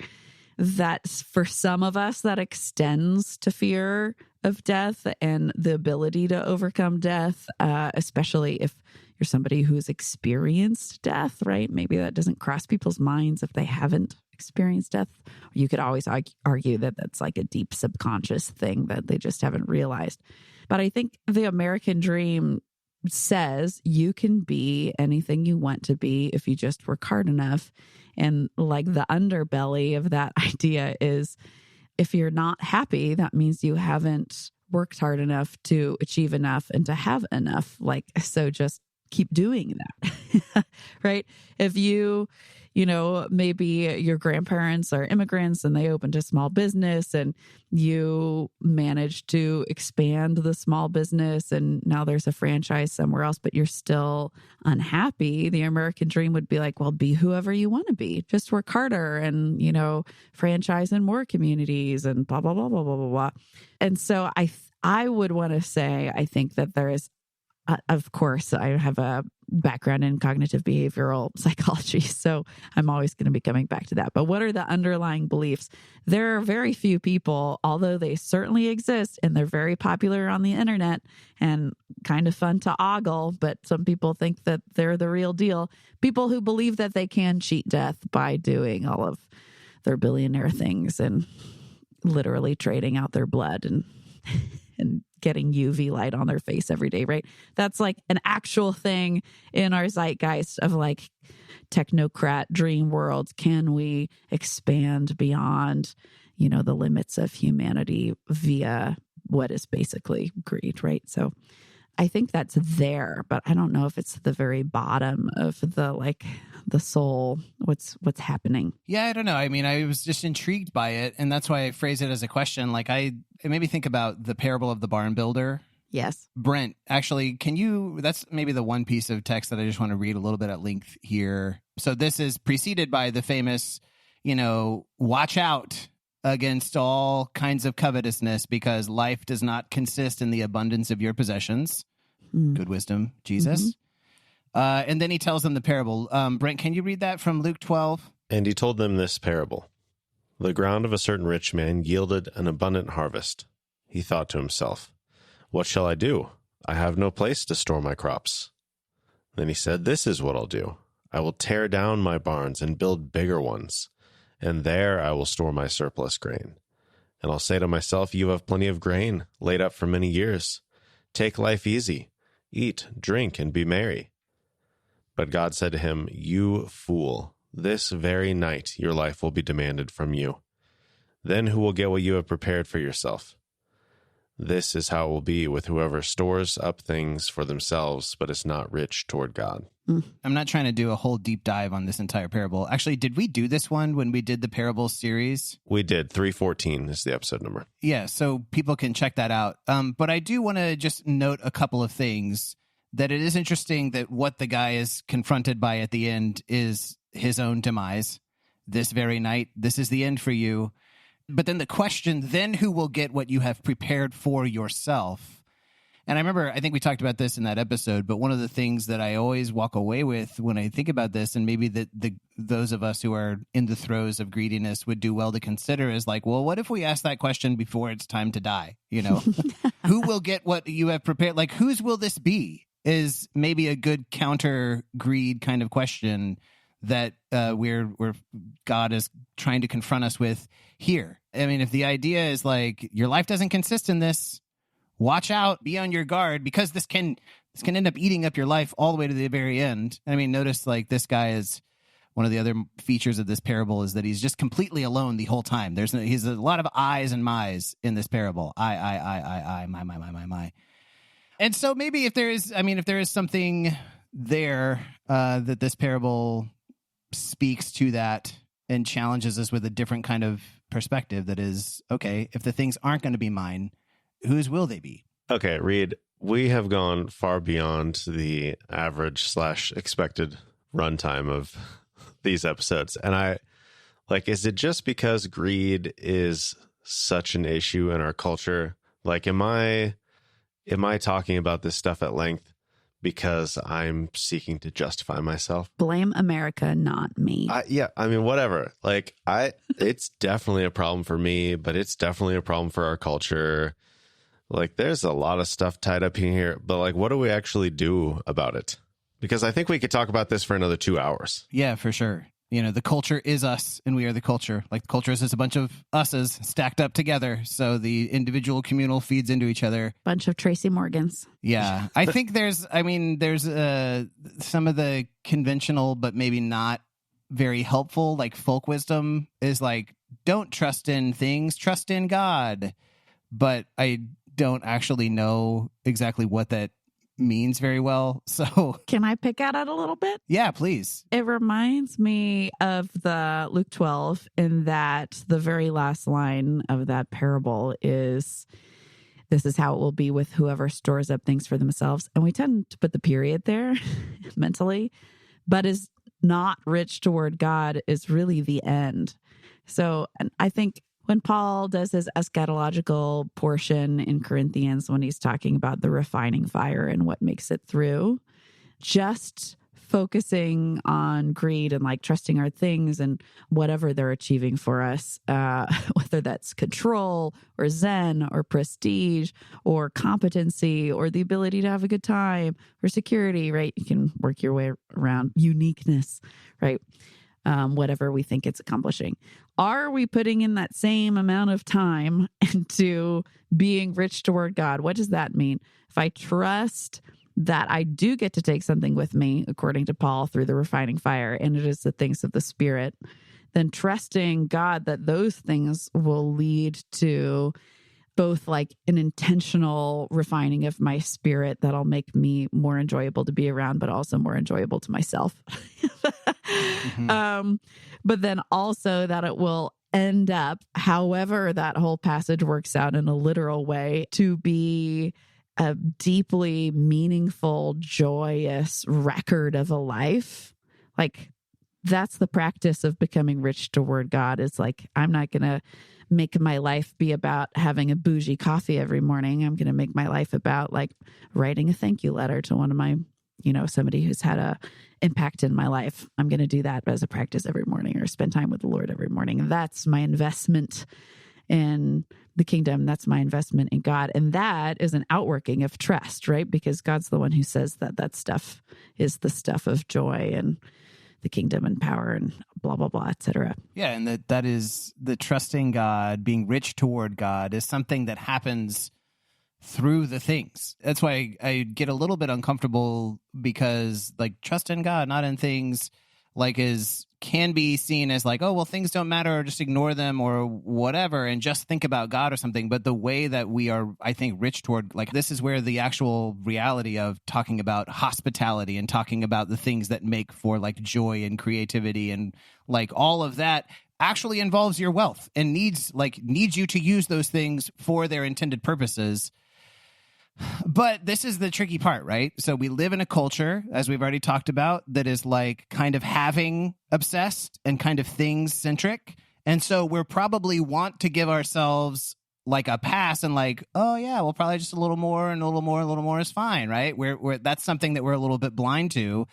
That's for some of us, that extends to fear of death and the ability to overcome death, especially if you're somebody who's experienced death, right? Maybe that doesn't cross people's minds if they haven't experienced death. You could always argue that that's like a deep subconscious thing that they just haven't realized. But I think the American dream says you can be anything you want to be if you just work hard enough. And like the underbelly of that idea is if you're not happy, that means you haven't worked hard enough to achieve enough and to have enough. Like, so just keep doing that, right? If maybe your grandparents are immigrants and they opened a small business and you managed to expand the small business and now there's a franchise somewhere else, but you're still unhappy, the American dream would be like, well, be whoever you want to be. Just work harder and, franchise in more communities and blah, blah, blah, blah, blah, blah, blah. And so I would want to say, I think that there is, of course, I have a background in cognitive behavioral psychology, so I'm always going to be coming back to that. But what are the underlying beliefs? There are very few people, although they certainly exist, and they're very popular on the internet and kind of fun to ogle, but some people think that they're the real deal. People who believe that they can cheat death by doing all of their billionaire things and literally trading out their blood and getting UV light on their face every day, right? That's like an actual thing in our zeitgeist of like technocrat dream world. Can we expand beyond, the limits of humanity via what is basically greed, right? So I think that's there, but I don't know if it's the very bottom of the soul, what's happening. Yeah, I don't know. I mean, I was just intrigued by it, and that's why I phrase it as a question. Like, it made me think about the parable of the barn builder. Yes. Brent, actually, that's maybe the one piece of text that I just want to read a little bit at length here. So this is preceded by the famous, watch out against all kinds of covetousness because life does not consist in the abundance of your possessions. Good wisdom, Jesus. Mm-hmm. And then he tells them the parable. Brent, can you read that from Luke 12? And he told them this parable. The ground of a certain rich man yielded an abundant harvest. He thought to himself, what shall I do? I have no place to store my crops. Then he said, this is what I'll do. I will tear down my barns and build bigger ones, and there I will store my surplus grain. And I'll say to myself, you have plenty of grain laid up for many years. Take life easy. Eat, drink, and be merry. But God said to him, you fool, this very night your life will be demanded from you. Then who will get what you have prepared for yourself? This is how it will be with whoever stores up things for themselves, but is not rich toward God. I'm not trying to do a whole deep dive on this entire parable. Actually, did we do this one when we did the parable series? We did. 314 is the episode number. Yeah, so people can check that out. But I do want to just note a couple of things. That it is interesting that what the guy is confronted by at the end is his own demise. This very night, this is the end for you. But then the question, then who will get what you have prepared for yourself? And I remember, I think we talked about this in that episode, but one of the things that I always walk away with when I think about this, and maybe those of us who are in the throes of greediness would do well to consider is like, well, what if we ask that question before it's time to die? Who will get what you have prepared? Like, whose will this be? Is maybe a good counter greed kind of question that where God is trying to confront us with here. I mean, if the idea is like your life doesn't consist in this, watch out, be on your guard, because this can end up eating up your life all the way to the very end. I mean, notice like this guy is one of the other features of this parable is that he's just completely alone the whole time. He's a lot of I's and my's in this parable. I, my. And so maybe if there is something there that this parable speaks to that and challenges us with a different kind of perspective that is, okay, if the things aren't going to be mine, whose will they be? Okay, Reed, we have gone far beyond the average / expected runtime of these episodes. And is it just because greed is such an issue in our culture? Like, am I talking about this stuff at length because I'm seeking to justify myself? Blame America, not me. Yeah, I mean, whatever. Like, it's definitely a problem for me, but it's definitely a problem for our culture. Like, there's a lot of stuff tied up in here, but like, what do we actually do about it? Because I think we could talk about this for another 2 hours. Yeah, for sure. You know, the culture is us and we are the culture. Like, the culture is just a bunch of us's stacked up together. So the individual communal feeds into each other. Bunch of Tracy Morgans. Yeah. I think there's some of the conventional, but maybe not very helpful, like folk wisdom is like, don't trust in things, trust in God. But I don't actually know exactly what that means very well. So can I pick at it a little bit? Yeah, please. It reminds me of the Luke 12 in that the very last line of that parable is, this is how it will be with whoever stores up things for themselves. And we tend to put the period there mentally, but is not rich toward God is really the end. So, and I think when Paul does his eschatological portion in Corinthians, when he's talking about the refining fire and what makes it through, just focusing on greed and like trusting our things and whatever they're achieving for us, whether that's control or zen or prestige or competency or the ability to have a good time or security, right? You can work your way around uniqueness, right? Whatever we think it's accomplishing. Are we putting in that same amount of time into being rich toward God? What does that mean? If I trust that I do get to take something with me, according to Paul, through the refining fire, and it is the things of the Spirit, then trusting God that those things will lead to both like an intentional refining of my spirit that'll make me more enjoyable to be around, but also more enjoyable to myself. But then also that it will end up, however that whole passage works out in a literal way, to be a deeply meaningful, joyous record of a life. Like, that's the practice of becoming rich toward God. Is like, I'm not going to make my life be about having a bougie coffee every morning. I'm going to make my life about like writing a thank you letter to one of my, somebody who's had a impact in my life. I'm going to do that as a practice every morning, or spend time with the Lord every morning. That's my investment in the kingdom. That's my investment in God. And that is an outworking of trust, right? Because God's the one who says that stuff is the stuff of joy and the kingdom and power and blah, blah, blah, et cetera. Yeah, and that is the trusting God, being rich toward God is something that happens through the things. That's why I get a little bit uncomfortable, because like trust in God, not in things, like can be seen as like, oh, well, things don't matter, or just ignore them or whatever, and just think about God or something. But the way that we are, I think, rich toward, like, this is where the actual reality of talking about hospitality and talking about the things that make for like joy and creativity and like all of that actually involves your wealth and needs you to use those things for their intended purposes. But this is the tricky part, right? So we live in a culture, as we've already talked about, that is like kind of having obsessed and kind of things centric. And so we're probably want to give ourselves like a pass and like, oh yeah, well, probably just a little more and a little more and a little more is fine, right? We're that's something that we're a little bit blind to.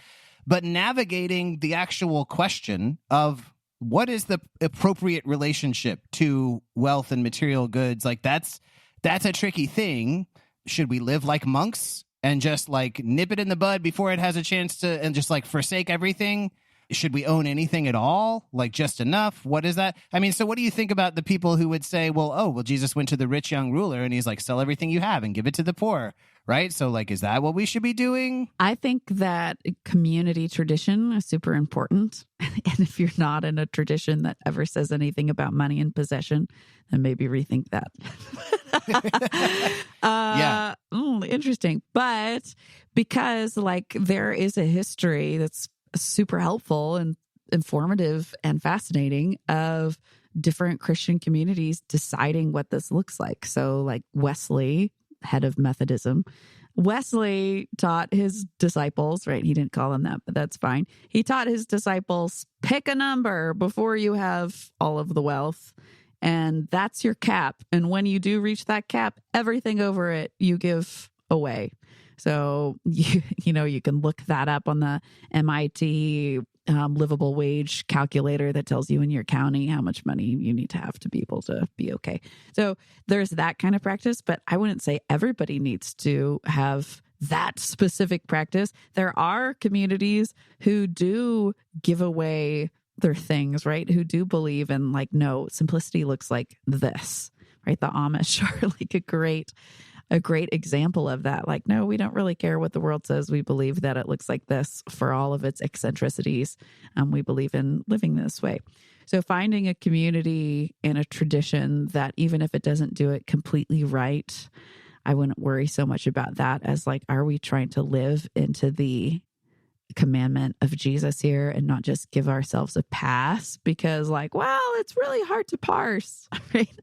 But navigating the actual question of what is the appropriate relationship to wealth and material goods, like that's a tricky thing. Should we live like monks and just like nip it in the bud before it has a chance to, and just like forsake everything? Should we own anything at all? Like just enough? What is that? I mean, so what do you think about the people who would say, well, Jesus went to the rich young ruler and he's like, sell everything you have and give it to the poor, right? So like, is that what we should be doing? I think that community tradition is super important. And if you're not in a tradition that ever says anything about money and possession, then maybe rethink that. Yeah. Interesting. But because like there is a history that's super helpful and informative and fascinating of different Christian communities deciding what this looks like. So like Wesley, head of Methodism, Wesley taught his disciples, right? He didn't call them that, but that's fine. He taught his disciples, pick a number before you have all of the wealth. And that's your cap. And when you do reach that cap, everything over it, you give away. So, you can look that up on the MIT livable wage calculator that tells you in your county how much money you need to have to be able to be okay. So there's that kind of practice, but I wouldn't say everybody needs to have that specific practice. There are communities who do give away their things, right? Who do believe in like, no, simplicity looks like this, right? The Amish are like a great example of that. Like, no, we don't really care what the world says. We believe that it looks like this for all of its eccentricities. We believe in living this way. So finding a community and a tradition that even if it doesn't do it completely right, I wouldn't worry so much about that as like, are we trying to live into the commandment of Jesus here and not just give ourselves a pass because like, well, it's really hard to parse, right?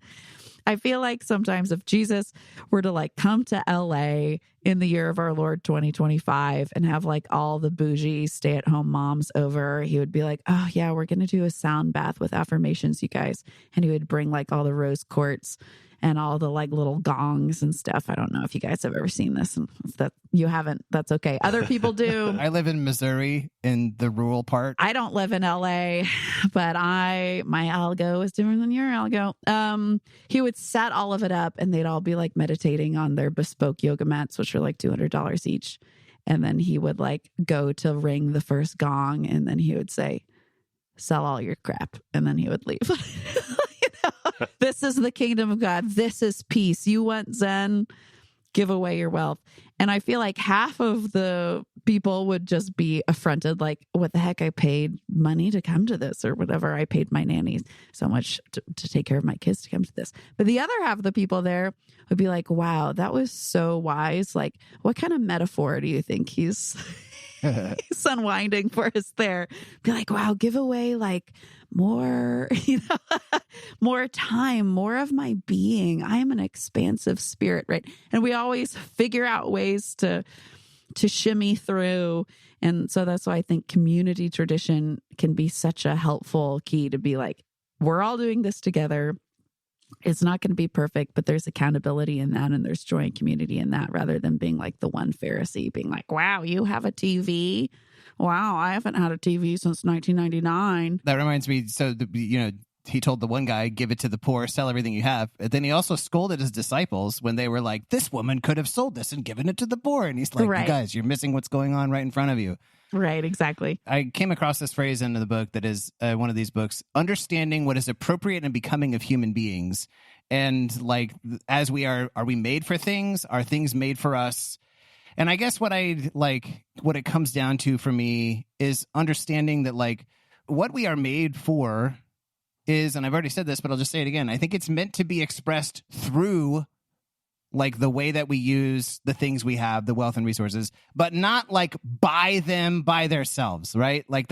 I feel like sometimes if Jesus were to like come to LA in the year of our Lord 2025 and have like all the bougie stay-at-home moms over, he would be like, oh yeah, we're going to do a sound bath with affirmations, you guys. And he would bring like all the rose quartz and all the like little gongs and stuff. I don't know if you guys have ever seen this. And if that you haven't, that's okay. Other people do. I live in Missouri in the rural part. I don't live in LA, but my algo is different than your algo. He would set all of it up and they'd all be like meditating on their bespoke yoga mats, which are like $200 each. And then he would like go to ring the first gong and then he would say, sell all your crap. And then he would leave. This is the kingdom of God. This is peace. You want Zen? Give away your wealth. And I feel like half of the people would just be affronted, like, what the heck? I paid money to come to this or whatever. I paid my nannies so much to take care of my kids to come to this. But the other half of the people there would be like, wow, that was so wise. Like, what kind of metaphor do you think he's unwinding for us there? Be like, wow, give away like more, more time, more of my being. I am an expansive spirit, right? And we always figure out ways to shimmy through. And so that's why I think community tradition can be such a helpful key to be like, we're all doing this together. It's not going to be perfect, but there's accountability in that and there's joy and community in that rather than being like the one Pharisee being like, wow, you have a TV? Wow, I haven't had a TV since 1999. That reminds me, so, he told the one guy, give it to the poor, sell everything you have. And then he also scolded his disciples when they were like, this woman could have sold this and given it to the poor. And he's like, right. You guys, you're missing what's going on right in front of you. Right, exactly. I came across this phrase in the book that is one of these books, understanding what is appropriate and becoming of human beings. And like, as we are we made for things? Are things made for us? And I guess what it comes down to for me is understanding that like what we are made for is, and I've already said this, but I'll just say it again. I think it's meant to be expressed through like the way that we use the things we have, the wealth and resources, but not like by them by themselves, right? Like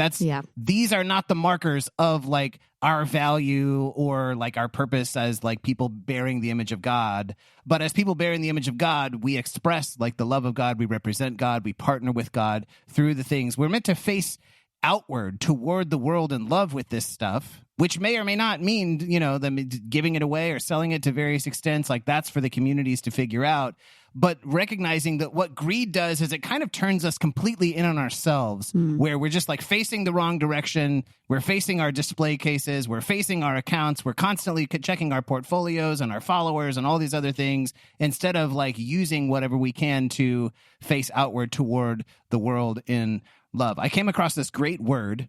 these are not the markers of like our value or like our purpose as like people bearing the image of God. But as people bearing the image of God, we express like the love of God, we represent God, we partner with God through the things. We're meant to face outward toward the world in love with this stuff, which may or may not mean, them giving it away or selling it to various extents. Like that's for the communities to figure out. But recognizing that what greed does is it kind of turns us completely in on ourselves, where we're just like facing the wrong direction. We're facing our display cases. We're facing our accounts. We're constantly checking our portfolios and our followers and all these other things instead of like using whatever we can to face outward toward the world in love. I came across this great word,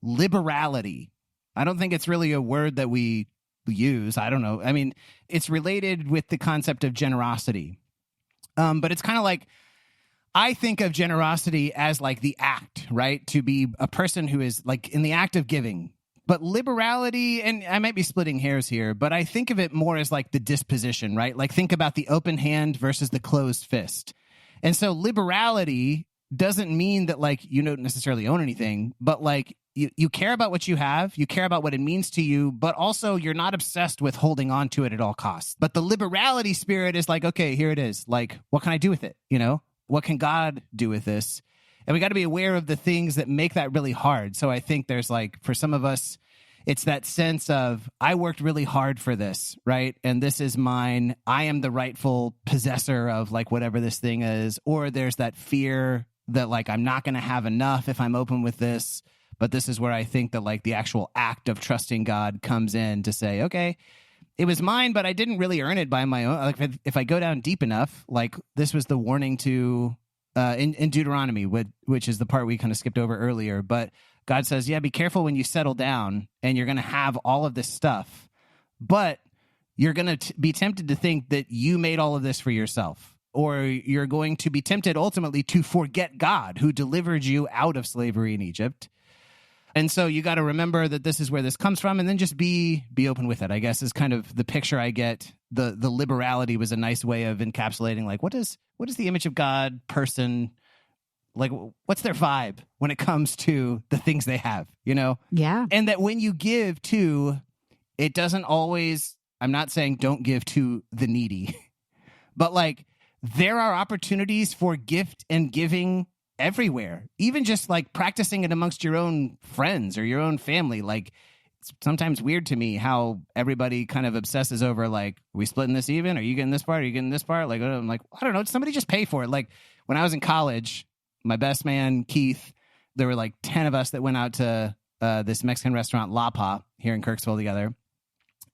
liberality. I don't think it's really a word that we use. I don't know. I mean, it's related with the concept of generosity. But it's kind of like, I think of generosity as like the act, right? To be a person who is like in the act of giving. But liberality, and I might be splitting hairs here, but I think of it more as like the disposition, right? Like think about the open hand versus the closed fist. And so liberality doesn't mean that like you don't necessarily own anything, but like you care about what you have, you care about what it means to you, but also you're not obsessed with holding on to it at all costs. But the liberality spirit is like, okay, here it is. Like, what can I do with it? You know, what can God do with this? And we got to be aware of the things that make that really hard. So I think there's like, for some of us, it's that sense of, I worked really hard for this, right? And this is mine. I am the rightful possessor of like whatever this thing is. Or there's that fear that like, I'm not going to have enough if I'm open with this. But this is where I think that like the actual act of trusting God comes in to say, okay, it was mine, but I didn't really earn it by my own. Like if I go down deep enough, like this was the warning to in Deuteronomy, which is the part we kind of skipped over earlier. But God says, yeah, be careful when you settle down and you're going to have all of this stuff, but you're going to be tempted to think that you made all of this for yourself, or you're going to be tempted ultimately to forget God who delivered you out of slavery in Egypt. And so you got to remember that this is where this comes from, and then just be open with it, I guess, is kind of the picture I get. The liberality was a nice way of encapsulating, like, what is the image of God person, like, what's their vibe when it comes to the things they have, you know? Yeah. And that when you give to, it doesn't always, I'm not saying don't give to the needy, but like, there are opportunities for gift and giving everywhere, even just like practicing it amongst your own friends or your own family. Like, it's sometimes weird to me how everybody kind of obsesses over like, are we splitting this even? Are you getting this part? Are you getting this part? Like, I'm like, I don't know. Somebody just pay for it. Like when I was in college, my best man, Keith, there were like 10 of us that went out to this Mexican restaurant, La Pa, here in Kirksville together.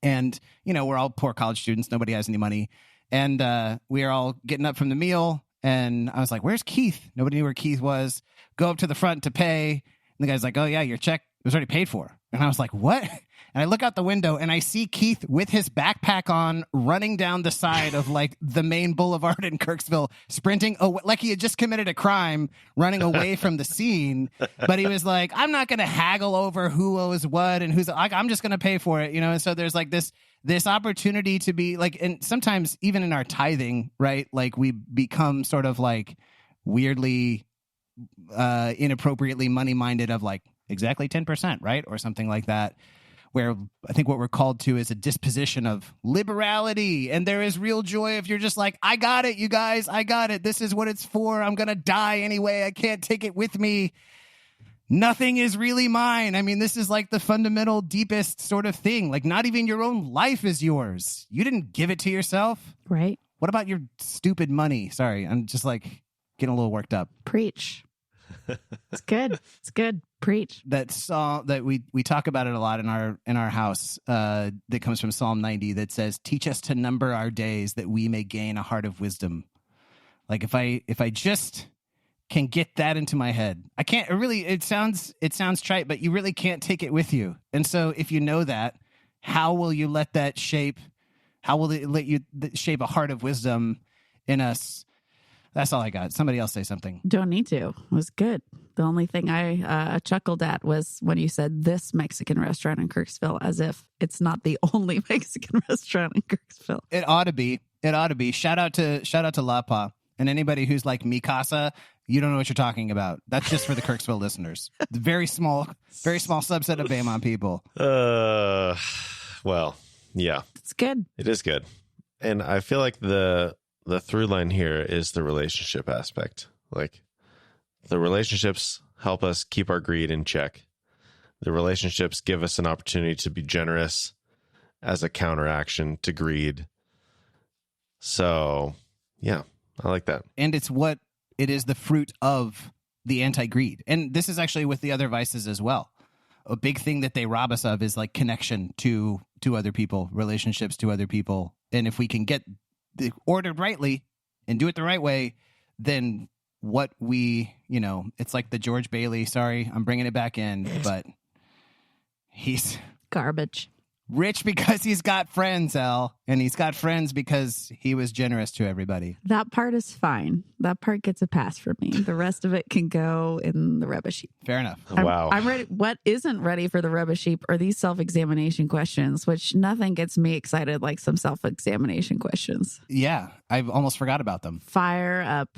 And, you know, we're all poor college students. Nobody has any money. And we are all getting up from the meal. And I was like, where's Keith? Nobody knew where Keith was. Go up to the front to pay. And the guy's like, oh, yeah, your check was already paid for. And I was like, what? And I look out the window and I see Keith with his backpack on running down the side of like the main boulevard in Kirksville, sprinting like he had just committed a crime, running away from the scene. But he was like, I'm not going to haggle over who owes what and who's like, I'm just going to pay for it, you know? And so there's like this opportunity to be like, and sometimes even in our tithing, right? Like we become sort of like weirdly, inappropriately money-minded of like exactly 10%, right? Or something like that, where I think what we're called to is a disposition of liberality. And there is real joy if you're just like, I got it, you guys, I got it. This is what it's for. I'm going to die anyway. I can't take it with me. Nothing is really mine. I mean, this is like the fundamental, deepest sort of thing. Like not even your own life is yours. You didn't give it to yourself. Right. What about your stupid money? Sorry, I'm just like getting a little worked up. Preach. It's good. It's good. Preach. That song that we talk about it a lot in our house, that comes from Psalm 90, that says, teach us to number our days that we may gain a heart of wisdom. Like if I just can get that into my head, I can't really, it sounds trite, but you really can't take it with you. And so if you know that, how will you let that shape, how will it let you shape a heart of wisdom in us? That's all I got. Somebody else say something. Don't need to. It was good. The only thing I chuckled at was when you said this Mexican restaurant in Kirksville, as if it's not the only Mexican restaurant in Kirksville. It ought to be. It ought to be. Shout out to La Pa. And anybody who's like Mi Casa, you don't know what you're talking about. That's just for the Kirksville listeners. The very small subset of Baymont people. Well, yeah. It's good. It is good. And I feel like the through line here is the relationship aspect. Like the relationships help us keep our greed in check. The relationships give us an opportunity to be generous as a counteraction to greed. So, yeah, I like that. And it is the fruit of the anti-greed. And this is actually with the other vices as well. A big thing that they rob us of is like connection to other people, relationships to other people. And if we can get ordered rightly and do it the right way, then what we, it's like the George Bailey, sorry, I'm bringing it back in, but he's garbage. Rich because he's got friends, Elle, and he's got friends because he was generous to everybody. That part is fine. That part gets a pass for me. The rest of it can go in the rubbish heap. Fair enough. Wow. I'm ready. What isn't ready for the rubbish heap are these self-examination questions, which nothing gets me excited like some self-examination questions. Yeah, I've almost forgot about them. Fire up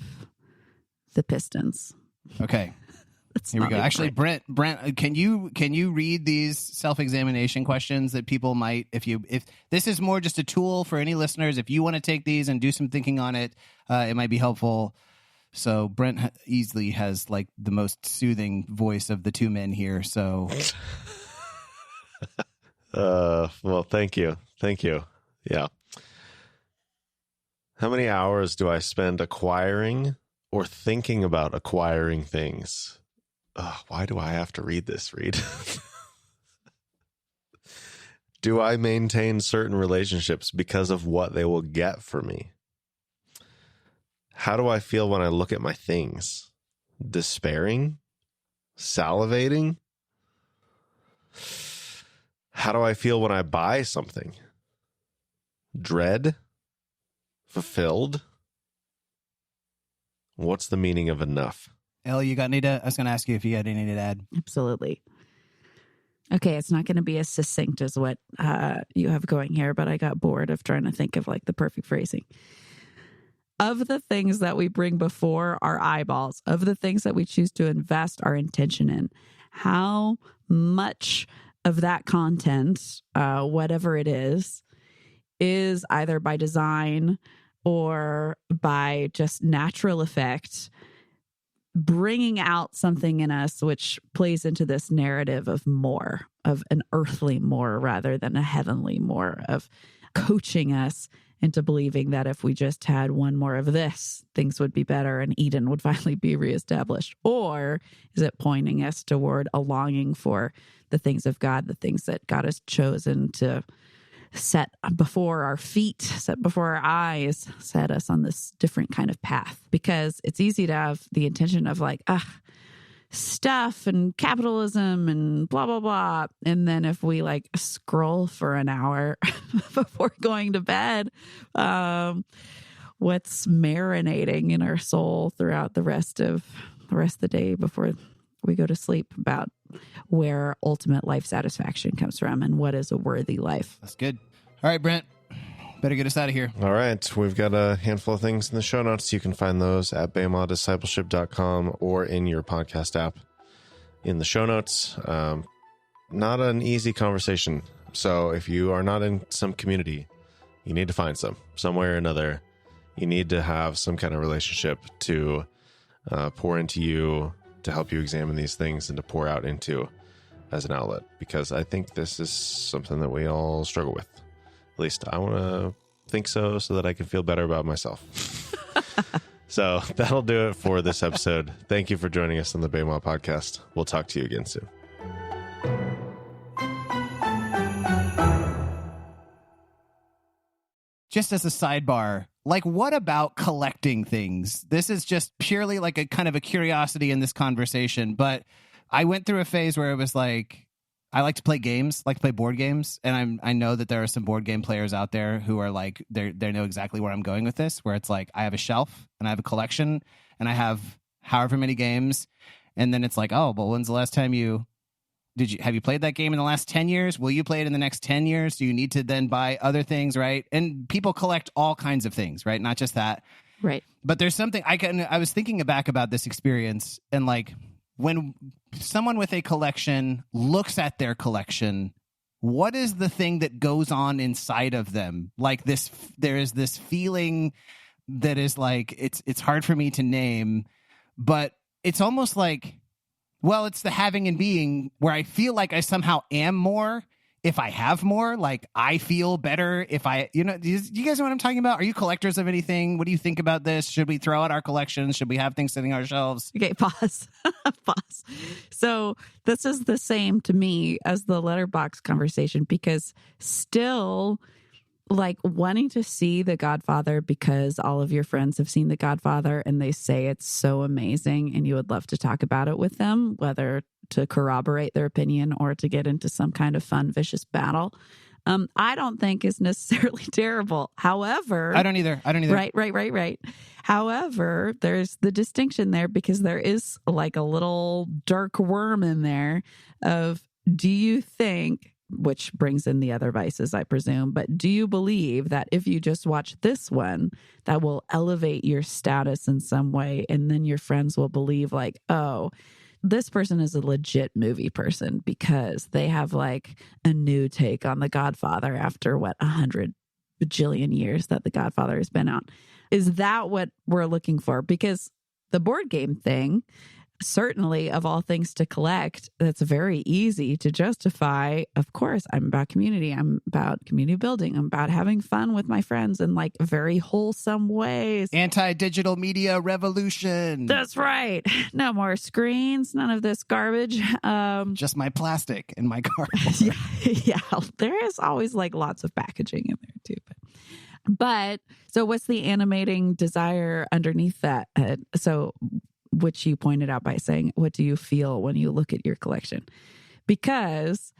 the pistons. Okay. That's Here we not go. even Actually, right. Brent, can you read these self-examination questions that people might, if this is more just a tool for any listeners, if you want to take these and do some thinking on it, it might be helpful. So Brent easily has like the most soothing voice of the two men here. So, well, thank you. Yeah. How many hours do I spend acquiring or thinking about acquiring things? Why do I have to read this, Reed? Do I maintain certain relationships because of what they will get for me? How do I feel when I look at my things? Despairing? Salivating? How do I feel when I buy something? Dread? Fulfilled? What's the meaning of enough? Elle, you got any I was going to ask you if you had any to add. Absolutely. Okay, it's not going to be as succinct as what you have going here, but I got bored of trying to think of like the perfect phrasing. Of the things that we bring before our eyeballs, of the things that we choose to invest our intention in, how much of that content, whatever it is either by design or by just natural effect, bringing out something in us which plays into this narrative of more, of an earthly more rather than a heavenly more, of coaching us into believing that if we just had one more of this, things would be better and Eden would finally be reestablished? Or is it pointing us toward a longing for the things of God, the things that God has chosen to set before our feet, set before our eyes, set us on this different kind of path? Because it's easy to have the intention of like, stuff and capitalism and blah, blah, blah. And then if we like scroll for an hour before going to bed, what's marinating in our soul throughout the rest of the day before we go to sleep about where ultimate life satisfaction comes from and what is a worthy life. That's good. All right, Brent, better get us out of here. All right. We've got a handful of things in the show notes. You can find those at BEMADiscipleship.com or in your podcast app in the show notes. Not an easy conversation. So if you are not in some community, you need to find some way or another. You need to have some kind of relationship to pour into you, to help you examine these things and to pour out into as an outlet, because I think this is something that we all struggle with. At least I want to think so that I can feel better about myself. So that'll do it for this episode. Thank you for joining us on the BEMA podcast. We'll talk to you again soon. Just as a sidebar, like, what about collecting things? This is just purely like a kind of a curiosity in this conversation, but I went through a phase where it was like, I like to play games, like to play board games, and I know that there are some board game players out there who are like, they know exactly where I'm going with this, where it's like, I have a shelf, and I have a collection, and I have however many games, and then it's like, oh, but when's the last time have you played that game in the last 10 years? Will you play it in the next 10 years? Do you need to then buy other things, right? And people collect all kinds of things, right? Not just that. Right. But there's something I was thinking back about this experience, and like when someone with a collection looks at their collection, what is the thing that goes on inside of them? Like this, there is this feeling that is like, it's hard for me to name, but it's almost like, well, it's the having and being, where I feel like I somehow am more if I have more. Like, I feel better if I, do you guys know what I'm talking about? Are you collectors of anything? What do you think about this? Should we throw out our collections? Should we have things sitting on our shelves? Okay, pause. Pause. So this is the same to me as the letterbox conversation, because still, like, wanting to see The Godfather because all of your friends have seen The Godfather and they say it's so amazing and you would love to talk about it with them, whether to corroborate their opinion or to get into some kind of fun, vicious battle, I don't think is necessarily terrible. However... I don't either. Right. However, there's the distinction there, because there is like a little dark worm in there of, do you think which brings in the other vices, I presume. But do you believe that if you just watch this one, that will elevate your status in some way? And then your friends will believe like, oh, this person is a legit movie person because they have like a new take on The Godfather after 100 bajillion years that The Godfather has been out. Is that what we're looking for? Because the board game thing, certainly of all things to collect, that's very easy to justify. Of course, I'm about community. I'm about community building. I'm about having fun with my friends in like very wholesome ways. Anti-digital media revolution. That's right. No more screens. None of this garbage. Just my plastic and my cardboard. Yeah. There is always like lots of packaging in there too. But so what's the animating desire underneath that? Which you pointed out by saying, what do you feel when you look at your collection? Because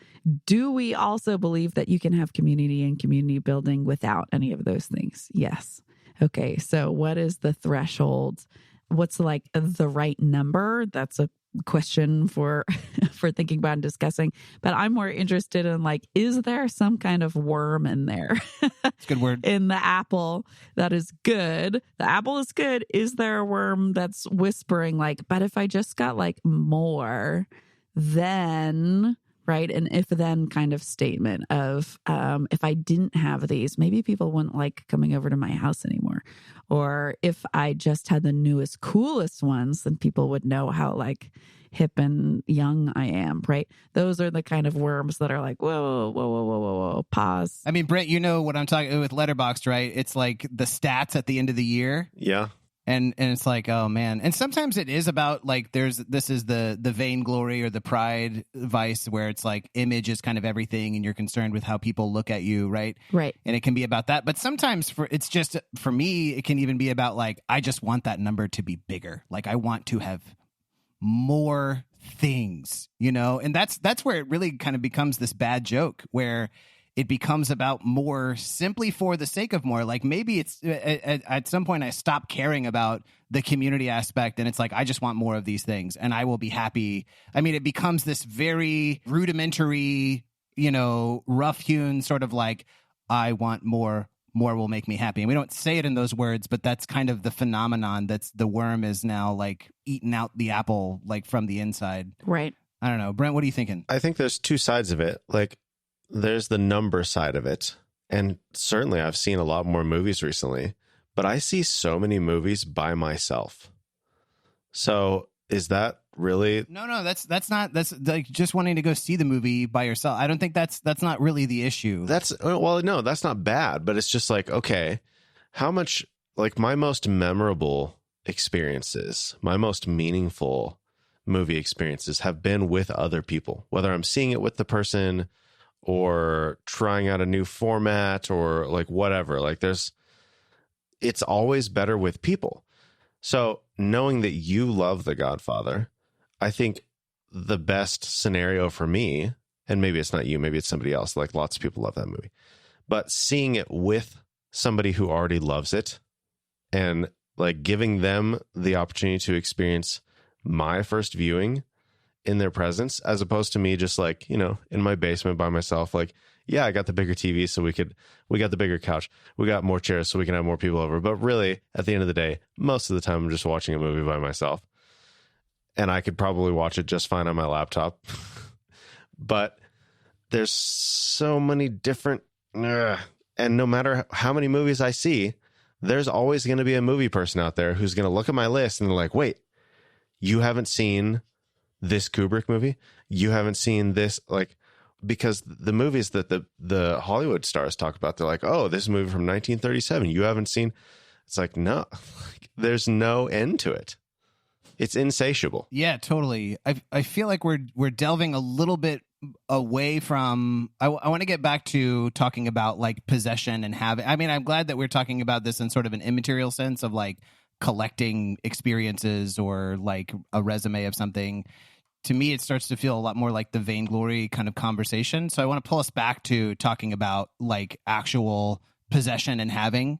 do we also believe that you can have community and community building without any of those things? Yes. Okay. So what is the threshold? What's like the right number? That's a question for thinking about and discussing. But I'm more interested in like, is there some kind of worm in there? It's a good word. In the apple that is good. The apple is good. Is there a worm that's whispering like, but if I just got like more, then, right? An if then kind of statement of, if I didn't have these, maybe people wouldn't like coming over to my house anymore. Or if I just had the newest, coolest ones, then people would know how like hip and young I am, right? Those are the kind of worms that are like, whoa, pause. I mean, Brent, you know what I'm talking with Letterboxd, right? It's like the stats at the end of the year. Yeah. And it's like, oh man. And sometimes it is about like this is the vainglory or the pride vice where it's like image is kind of everything and you're concerned with how people look at you, right? Right. And it can be about that. But sometimes it's just, for me, it can even be about like, I just want that number to be bigger. Like I want to have more things, you know? And that's where it really kind of becomes this bad joke where it becomes about more simply for the sake of more. Like maybe it's at some point I stop caring about the community aspect and it's like, I just want more of these things and I will be happy. I mean, it becomes this very rudimentary, you know, rough-hewn sort of like, I want more will make me happy. And we don't say it in those words, but that's kind of the phenomenon that's the worm is now like eating out the apple, like from the inside. Right. I don't know. Brent, what are you thinking? I think there's two sides of it. Like, there's the number side of it. And certainly I've seen a lot more movies recently, but I see so many movies by myself. So is that really? No, that's like just wanting to go see the movie by yourself. I don't think that's not really the issue. No, that's not bad, but it's just like, okay, how much, like my most memorable experiences, my most meaningful movie experiences have been with other people, whether I'm seeing it with the person or trying out a new format or like whatever. Like it's always better with people. So knowing that you love The Godfather, I think the best scenario for me, and maybe it's not you, maybe it's somebody else, like lots of people love that movie, but seeing it with somebody who already loves it and like giving them the opportunity to experience my first viewing in their presence, as opposed to me just like, you know, in my basement by myself, like, yeah, I got the bigger TV so we got the bigger couch, we got more chairs so we can have more people over. But really, at the end of the day, most of the time I'm just watching a movie by myself. And I could probably watch it just fine on my laptop. But there's so many different, and no matter how many movies I see, there's always going to be a movie person out there who's going to look at my list and they're like, wait, you haven't seen this Kubrick movie? You haven't seen this? Like, because the movies that the Hollywood stars talk about, they're like, oh, this movie from 1937, you haven't seen. It's like, no, there's no end to it. It's insatiable. Yeah, totally. I feel like we're delving a little bit away from. I want to get back to talking about like possession and having. I mean, I'm glad that we're talking about this in sort of an immaterial sense of like collecting experiences or like a resume of something. To me, it starts to feel a lot more like the vainglory kind of conversation. So I want to pull us back to talking about like actual possession and having.